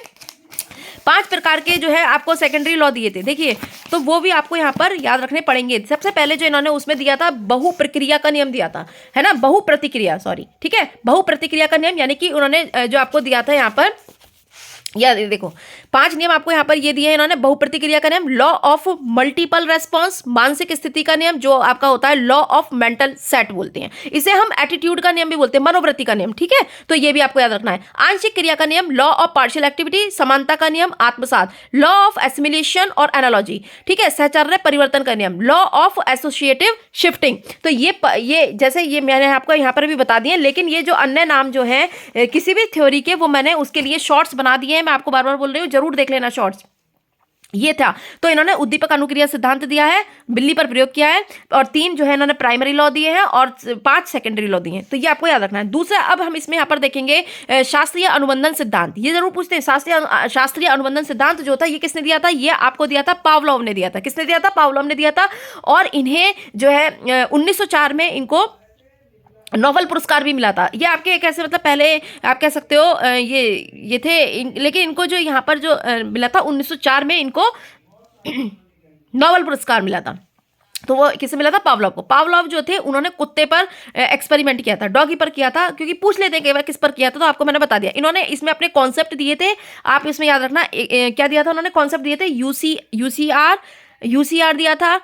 5 प्रकार के जो है आपको सेकेंडरी लॉ दिए थे। देखिए, तो वो भी आपको यहाँ पर याद रखने पड़ेंगे। सबसे पहले जो इन्होंने उसमें दिया था बहु प्रक्रिया का नियम दिया था, है ना, बहु प्रतिक्रिया, सॉरी, ठीक है, बहु प्रतिक्रिया का नियम, यानी कि उन्होंने जो आपको दिया था यहाँ पर, या देखो 5 नियम आपको यहाँ पर ये दिए हैं इन्होंने। बहु प्रतिक्रिया का नियम, लॉ ऑफ मल्टीपल रेस्पॉन्स, मानसिक स्थिति का नियम, जो आपका होता है लॉ ऑफ मेंटल सेट बोलते हैं, इसे हम एटीट्यूड का नियम भी बोलते हैं, मनोवृत्ति का नियम। ठीक है, तो ये भी आपको याद रखना है। आंशिक क्रिया का नियम, लॉ ऑफ पार्शियल एक्टिविटी, समानता का नियम, आत्मसात, लॉ ऑफ एसिमिलेशन और एनालॉजी। ठीक है, सहचर्य परिवर्तन का नियम, लॉ ऑफ एसोसिएटिव शिफ्टिंग। तो ये जैसे ये मैंने आपको यहाँ पर भी बता दिए, लेकिन ये जो अन्य नाम जो है किसी भी थ्योरी के, वो मैंने उसके लिए शॉर्ट्स बना दिए हैं। मैं आपको बार बार बोल रही हूँ, जरूर देख लेना शॉर्ट्स। ये था, तो इन्होंने उद्दीपक अनुक्रिया सिद्धांत दिया है, बिल्ली पर प्रयोग किया है, और 3 जो है इन्होंने प्राइमरी लॉ दिए हैं और 5 सेकेंडरी लॉ दिए हैं। तो ये आपको याद रखना है। दूसरा, अब हम इसमें यहाँ पर देखेंगे शास्त्रीय अनुबंधन सिद्धांत। ये जरूर पूछते हैं, शास्त्रीय अनुबंधन सिद्धांत जो था ये किसने दिया था? ये आपको दिया था पावलोव ने दिया था। किसने दिया था? पावलोव ने दिया था। और इन्हें जो है 1904 में इनको नोबेल पुरस्कार भी मिला था। ये आपके कैसे, मतलब पहले आप कह सकते हो ये थे लेकिन इनको जो यहाँ पर जो मिला था 1904 में इनको नोबेल पुरस्कार मिला था। तो वो किसे मिला था? पावलोव को। पावलोव जो थे उन्होंने कुत्ते पर एक्सपेरिमेंट किया था, डॉगी पर किया था, क्योंकि पूछ लेते हैं कई बार किस पर किया था, तो आपको मैंने बता दिया। इन्होंने इसमें अपने कॉन्सेप्ट दिए थे, आप इसमें याद रखना। क्या दिया था उन्होंने? कॉन्सेप्ट दिए थे, यूसीआर दिया था,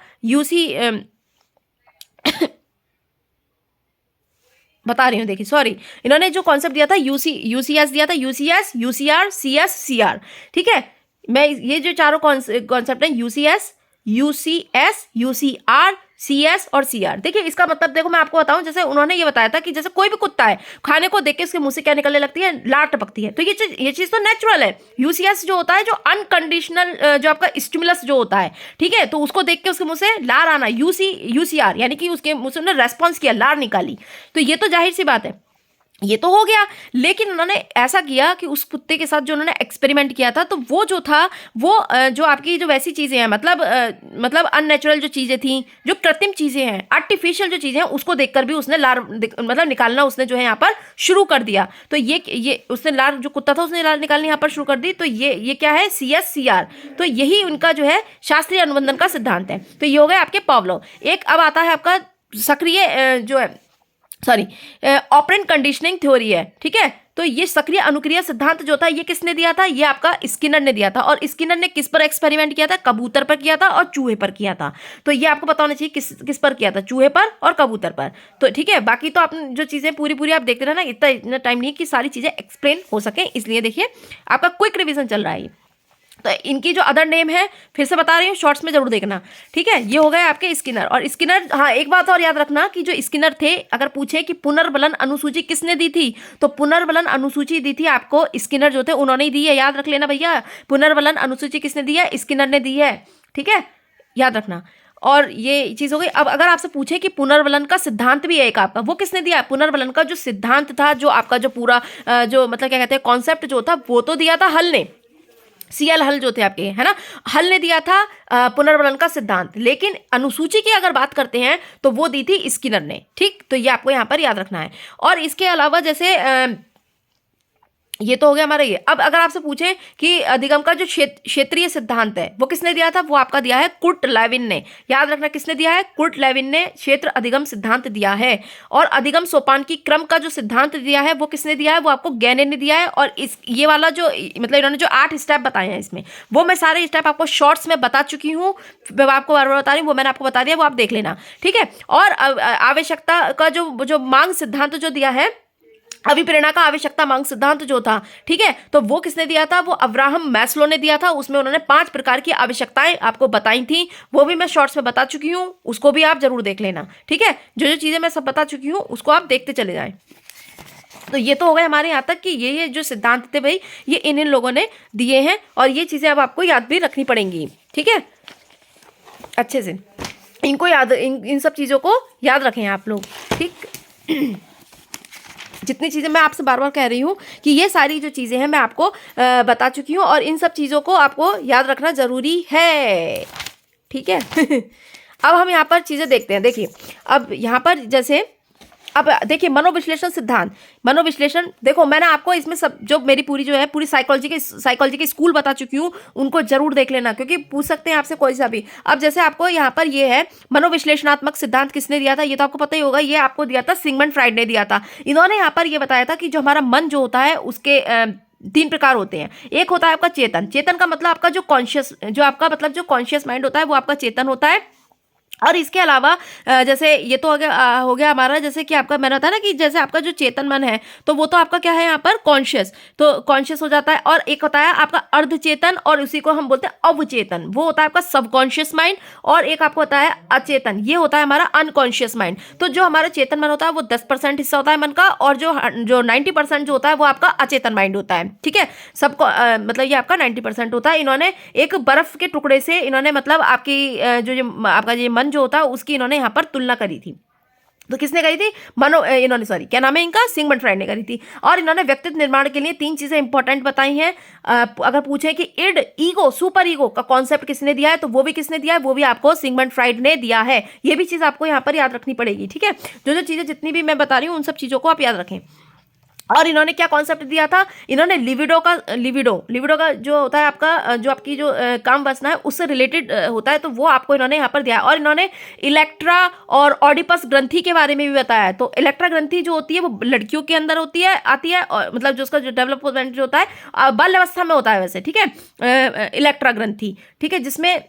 बता रही हूँ, देखिए सॉरी, इन्होंने जो कॉन्सेप्ट दिया था यूसीएस दिया था, यूसीआर, सीआर। ठीक है, मैं ये जो चारों कॉन्सेप्ट हैं, यूसीएस, यूसीआर, सीएस और सीआर। देखिए इसका मतलब, देखो मैं आपको बताऊं, जैसे उन्होंने ये बताया था कि जैसे कोई भी कुत्ता है, खाने को देख के उसके मुंह से क्या निकलने लगती है? लार टपकती है। तो ये चीज तो नेचुरल है। यूसीएस जो होता है, जो अनकंडीशनल जो आपका स्टिमुलस जो होता है, ठीक है, तो उसको देख के उसके मुंह से लार आना। यूसीआर यानी कि उसके मुंह से उन्होंने रेस्पॉन्स किया, लार निकाली। तो ये तो जाहिर सी बात है, ये तो हो गया। लेकिन उन्होंने ऐसा किया कि उस कुत्ते के साथ जो उन्होंने एक्सपेरिमेंट किया था, तो वो जो था वो जो आपकी जो वैसी चीज़ें हैं, मतलब अननेचुरल जो चीज़ें थी, जो कृत्रिम चीज़ें हैं, आर्टिफिशियल जो चीज़ें हैं, उसको देखकर भी उसने लार मतलब निकालना उसने जो है यहाँ पर शुरू कर दिया। तो ये उसने लार, जो कुत्ता था उसने लार निकालनी यहाँ पर शुरू कर दी। तो ये क्या है? सीएससीआर। तो यही उनका जो है शास्त्रीय अनुबंधन का सिद्धांत है। तो ये हो गए आपके पावलोव। एक अब आता है आपका सक्रिय जो है, सॉरी, ऑपरेंट कंडीशनिंग थ्योरी है। ठीक है, तो ये सक्रिय अनुक्रिया सिद्धांत जो था ये किसने दिया था? ये आपका स्किनर ने दिया था। और स्किनर ने किस पर एक्सपेरिमेंट किया था? कबूतर पर किया था और चूहे पर किया था। तो ये आपको पता होना चाहिए किस पर किया था, चूहे पर और कबूतर पर। तो ठीक है, बाकी तो आपने जो चीजें पूरी आप देखते रहना, इतना टाइम नहीं है कि सारी चीजें एक्सप्लेन हो सके, इसलिए देखिए आपका क्विक रिविजन चल रहा है। तो इनकी जो अदर नेम है, फिर से बता रही हूँ, शॉर्ट्स में जरूर देखना, ठीक है। ये हो गए आपके स्किनर। और स्किनर, हाँ एक बात और याद रखना कि जो स्किनर थे, अगर पूछे कि पुनर्बलन अनुसूची किसने दी थी, तो पुनर्बलन अनुसूची दी थी आपको स्किनर जो थे उन्होंने ही दी है, याद रख लेना भैया। पुनर्बलन अनुसूची किसने दी है? स्किनर ने दी है, ठीक है, याद रखना। और ये चीज हो गई। अब अगर आपसे पूछे कि पुनर्बलन का सिद्धांत भी है एक आपका, वो किसने दिया? पुनर्बलन का जो सिद्धांत था, जो आपका जो पूरा जो मतलब क्या कहते हैं कॉन्सेप्ट जो था, वो तो दिया था हल ने, सीएल हल जो थे आपके, है ना, हल ने दिया था पुनर्बलन का सिद्धांत। लेकिन अनुसूची की अगर बात करते हैं तो वो दी थी स्किनर ने, ठीक। तो ये आपको यहाँ पर याद रखना है। और इसके अलावा जैसे ये तो हो गया हमारा ये। अब अगर आपसे पूछे कि अधिगम का जो क्षेत्रीय सिद्धांत है वो किसने दिया था, वो आपका दिया है कुर्ट लेविन ने। याद रखना किसने दिया है? कुर्ट लेविन ने क्षेत्र अधिगम सिद्धांत दिया है। और अधिगम सोपान की क्रम का जो सिद्धांत दिया है वो किसने दिया है? वो आपको गैने ने दिया है। और इस ये वाला जो मतलब इन्होंने जो 8 स्टेप बताए हैं इसमें, वो मैं सारे स्टेप आपको शॉर्ट्स में बता चुकी हूँ, मैं आपको बार बार बता रही हूँ, वो मैंने आपको बता दिया, वो आप देख लेना, ठीक है। और आवश्यकता का जो मांग सिद्धांत जो दिया है, अभिप्रेरणा का आवश्यकता मांग सिद्धांत जो था, ठीक है, तो वो किसने दिया था? वो अब्राहम मैस्लो ने दिया था। उसमें उन्होंने 5 प्रकार की आवश्यकताएं आपको बताई थी, वो भी मैं शॉर्ट्स में बता चुकी हूँ, उसको भी आप जरूर देख लेना, ठीक है। जो जो चीजें मैं सब बता चुकी हूँ उसको आप देखते चले जाएं। तो ये तो हो गए हमारे यहाँ तक कि ये जो सिद्धांत थे भाई, ये इन लोगों ने दिए हैं, और ये चीजें अब आपको याद भी रखनी पड़ेंगी, ठीक है, अच्छे से इनको याद, इन सब चीजों को याद रखें आप लोग, ठीक। जितनी चीज़ें मैं आपसे बार बार कह रही हूँ कि ये सारी जो चीज़ें हैं मैं आपको बता चुकी हूँ, और इन सब चीज़ों को आपको याद रखना ज़रूरी है, ठीक है। अब हम यहाँ पर चीज़ें देखते हैं। देखिए अब यहाँ पर जैसे अब देखिए मनोविश्लेषण सिद्धांत, मनोविश्लेषण देखो मैंने आपको इसमें सब जो मेरी पूरी जो है पूरी साइकोलॉजी की स्कूल बता चुकी हूँ, उनको जरूर देख लेना, क्योंकि पूछ सकते हैं आपसे कोई सा भी। अब जैसे आपको यहाँ पर ये है मनोविश्लेषणात्मक सिद्धांत किसने दिया था, ये तो आपको पता ही होगा, ये आपको दिया था सिगमंड फ्राइड ने दिया था। इन्होंने यहाँ पर ये बताया था कि जो हमारा मन जो होता है उसके 3 प्रकार होते हैं। एक होता है आपका चेतन, चेतन का मतलब आपका जो कॉन्शियस, जो आपका मतलब जो कॉन्शियस माइंड होता है वो आपका चेतन होता है। और इसके अलावा जैसे ये तो हो गया हमारा, जैसे कि आपका मैंने बताया ना कि जैसे आपका जो चेतन मन है तो वो तो आपका क्या है यहाँ पर कॉन्शियस, तो कॉन्शियस हो जाता है। और एक होता है आपका अर्धचेतन, और उसी को हम बोलते हैं अवचेतन, वो होता है आपका सबकॉन्शियस माइंड। और एक आपको होता है अचेतन, ये होता है हमारा अनकॉन्शियस माइंड। तो जो हमारा चेतन मन होता है वो 10% हिस्सा होता है मन का, और जो 90% जो होता है वो आपका अचेतन माइंड होता है, ठीक है। सबको मतलब ये आपका 90% होता है। इन्होंने एक बर्फ के टुकड़े से इन्होंने मतलब आपकी आपका ये मन जो होता है उसकी इन्होंने यहाँ पर तुलना करी थी। तो किसने करी थी? इन्होंने सॉरी क्या नाम है इनका, सिगमंड फ्राइड ने करी थी। और इन्होंने व्यक्तित्व निर्माण के लिए 3 चीजें इंपॉर्टेंट बताई हैं। अगर पूछे कि इड, ईगो, सुपर ईगो का कॉन्सेप्ट किसने दिया है, तो वो भी किसने दिया है? वो भी आपको सिगमंड फ्राइड ने दिया है। ये भी चीज आपको यहाँ पर याद रखनी पड़ेगी, ठीक है। जो चीजें जितनी भी मैं बता रही हूँ उन सब चीजों को आप याद रखें। और इन्होंने क्या कॉन्सेप्ट दिया था? इन्होंने लिविडो का जो होता है आपका जो आपकी जो काम वासना है उससे रिलेटेड होता है, तो वो आपको इन्होंने यहाँ पर दिया। और इन्होंने इलेक्ट्रा और ऑडिपस ग्रंथि के बारे में भी बताया है। तो इलेक्ट्रा ग्रंथि जो होती है वो लड़कियों के अंदर आती है, और मतलब जो उसका जो डेवलपमेंट जो होता है बाल्य अवस्था में होता है वैसे, ठीक है, इलेक्ट्रा ग्रंथि, ठीक है, जिसमें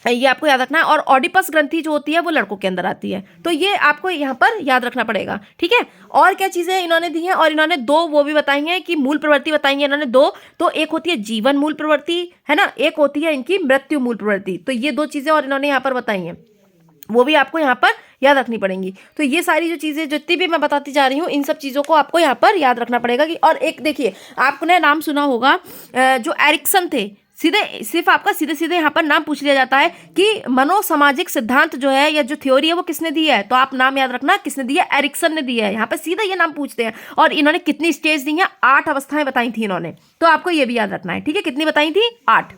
ये आपको याद रखना है। और ऑडिपस ग्रंथि जो होती है वो लड़कों के अंदर आती है, तो ये आपको यहाँ पर याद रखना पड़ेगा, ठीक है। और क्या चीजें इन्होंने दी हैं? और इन्होंने 2 वो भी बताई हैं कि मूल प्रवृत्ति बताई है इन्होंने 2। तो एक होती है जीवन मूल प्रवृत्ति, है ना, एक होती है इनकी मृत्यु मूल प्रवृत्ति। तो ये 2 चीजें और इन्होंने यहाँ पर बताई हैं, वो भी आपको यहाँ पर याद रखनी पड़ेंगी। तो ये सारी जो चीज़ें जितनी भी मैं बताती जा रही हूँ इन सब चीज़ों को आपको यहाँ पर याद रखना पड़ेगा कि। और एक देखिए आपने नाम सुना होगा जो एरिक्सन थे, सिर्फ आपका सीधे यहाँ पर नाम पूछ लिया जाता है कि मनोसामाजिक सिद्धांत जो है या जो थ्योरी है वो किसने दी है, तो आप नाम याद रखना किसने दिया, एरिक्सन ने दिया है। यहाँ पर सीधा ये नाम पूछते हैं। और इन्होंने कितनी स्टेज दी हैं? 8 अवस्थाएं बताई थी इन्होंने, तो आपको ये भी याद रखना है, ठीक है। कितनी बताई थी? 8,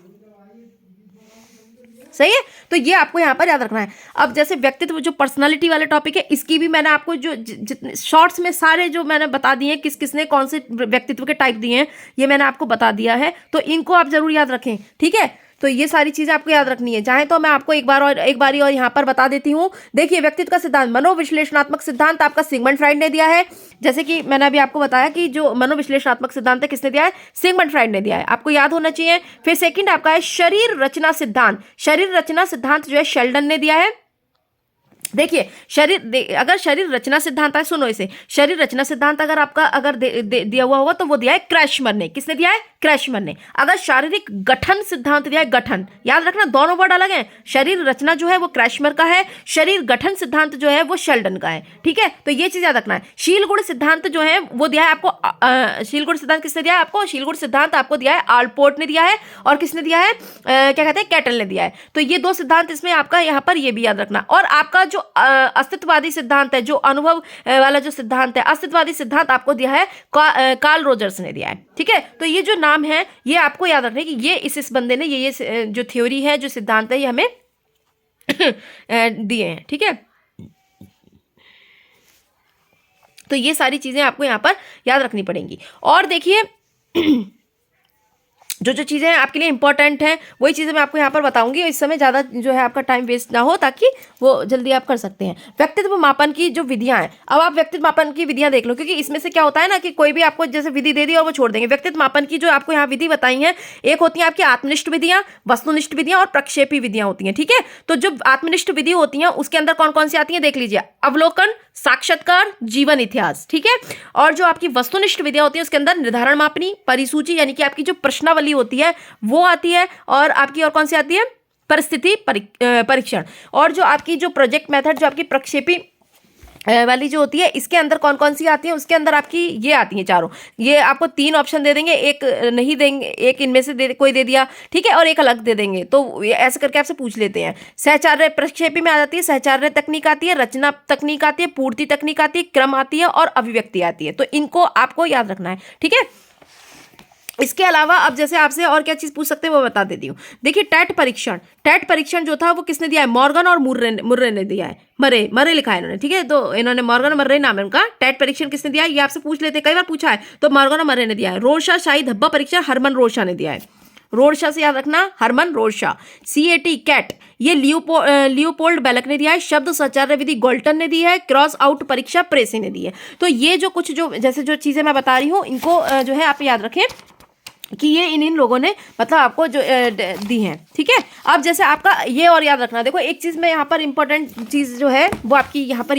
सही है। तो ये आपको यहाँ पर याद रखना है। अब जैसे व्यक्तित्व जो पर्सनालिटी वाले टॉपिक है, इसकी भी मैंने आपको जो जितने शॉर्ट्स में सारे जो मैंने बता दिए हैं किसने कौन से व्यक्तित्व के टाइप दिए हैं, ये मैंने आपको बता दिया है, तो इनको आप जरूर याद रखें, ठीक है। तो ये सारी चीजें आपको याद रखनी है। चाहे तो मैं आपको एक बारी और यहाँ पर बता देती हूँ। देखिए व्यक्तित्व का सिद्धांत, मनोविश्लेषणात्मक सिद्धांत आपका सिगमंड फ्राइड ने दिया है। जैसे कि मैंने अभी आपको बताया कि जो मनोविश्लेषणात्मक सिद्धांत है किसने दिया है, सिगमंड फ्राइड ने दिया है, आपको याद होना चाहिए। फिर सेकंड आपका है शरीर रचना सिद्धांत, शरीर रचना सिद्धांत जो है शेल्डन ने दिया है। देखिए अगर शरीर रचना सिद्धांत है, सुनो इसे, शरीर रचना सिद्धांत अगर आपका अगर दिया हुआ होगा तो वो दिया है क्रैशमर ने। किसने दिया है? क्रैशमर ने। अगर शारीरिक गठन सिद्धांत दिया है, गठन, याद रखना दोनों वर्ड अलग हैं। शरीर रचना जो है वो क्रैशमर का है, शरीर गठन सिद्धांत जो है वो शेल्डन का है। ठीक है, तो ये चीज याद रखना है। शील गुण सिद्धांत जो है वो दिया है आपको, शील गुण सिद्धांत किसने दिया है आपको? शील गुण सिद्धांत आपको दिया है आल्पोर्ट ने दिया है, और किसने दिया है? क्या कहते हैं, कैटल ने दिया है। तो ये दो सिद्धांत इसमें आपका यहाँ पर ये भी याद रखना। और आपका जो अस्तित्ववादी सिद्धांत है, जो अनुभव वाला जो सिद्धांत है, अस्तित्ववादी सिद्धांत आपको दिया है कार्ल रोजर्स ने दिया है। ठीक है, तो ये जो नाम है ये आपको याद रखना है कि ये इस बंदे ने ये जो थ्योरी है, जो सिद्धांत है, ये हमें दिए हैं। ठीक है, तो ये सारी चीजें आपको यहाँ पर याद रखनी पड़ेंगी। और देखिए जो जो चीज़ें आपके लिए इंपॉर्टेंट हैं वही चीज़ें मैं आपको यहाँ पर बताऊंगी। इस समय ज़्यादा जो है आपका टाइम वेस्ट ना हो, ताकि वो जल्दी आप कर सकते हैं। व्यक्तित्व मापन की जो विधियां हैं, अब आप व्यक्तित्व मापन की विधियां देख लो, क्योंकि इसमें से क्या होता है ना कि कोई भी आपको जैसे विधि दे दी और वो छोड़ देंगे। व्यक्तित्व मापन की जो आपको यहाँ विधि बताई है, एक होती है आपकी आत्मनिष्ठ विधियां, वस्तुनिष्ठ विधियां और प्रक्षेपी विधियां होती हैं। ठीक है, तो जो आत्मनिष्ठ विधि होती हैं उसके अंदर कौन कौन सी आती है देख लीजिए, अवलोकन, साक्षात्कार, जीवन इतिहास। ठीक है, और जो आपकी वस्तुनिष्ठ विधियां होती है उसके अंदर निर्धारण मापनी, परिसूची यानी कि आपकी जो प्रश्नावली होती है वो आती है, और आपकी और कौन सी आती है? परिस्थिति परीक्षण। और जो आपकी जो प्रोजेक्ट मेथड, जो आपकी प्रक्षेपी वाली जो होती है, इसके अंदर कौन कौन सी आती है? उसके अंदर आपकी ये आती है चारों। ये आपको 3 ऑप्शन दे देंगे, एक नहीं देंगे, एक इनमें से कोई दे दिया, ठीक है, और एक अलग दे देंगे। तो ऐसे करके आपसे पूछ लेते हैं। सहचार्य प्रक्षेपी में आ जाती है, सहचार्य तकनीक आती है, रचना तकनीक आती है, पूर्ति तकनीक आती है, क्रम आती है और अभिव्यक्ति आती है। तो इनको आपको याद रखना है। ठीक है, इसके अलावा अब जैसे आपसे और क्या चीज पूछ सकते हैं वो बता देती हूँ। देखिए टेट परीक्षण, टेट परीक्षण जो था वो किसने दिया है? मॉर्गन और मुर्रे ने दिया है। मरे लिखा है इन्होंने। ठीक है, तो इन्होंने मॉर्गन और मर्रे नाम है उनका। टेट परीक्षण किसने दिया है ये आपसे पूछ लेते, कई बार पूछा है, तो मॉर्गन और मर्रे ने दिया है। रोरशा शाही धब्बा परीक्षण हरमन रोरशा ने दिया है। रोरशा से याद रखना, हरमन रोरशा। CAT कैट ये लियोपोल्ड बेलक ने दिया है। शब्द सचार्य विधि गोल्टन ने दी है। क्रॉस आउट परीक्षा प्रेसी ने दी है। तो ये जो कुछ जो जैसे जो चीजें मैं बता रही हूँ इनको जो है आप याद रखें कि ये इन लोगों ने मतलब आपको जो दी हैं। ठीक है, अब जैसे आपका ये और याद रखना, देखो एक चीज में यहाँ पर इंपॉर्टेंट चीज जो है वो आपकी यहाँ पर ये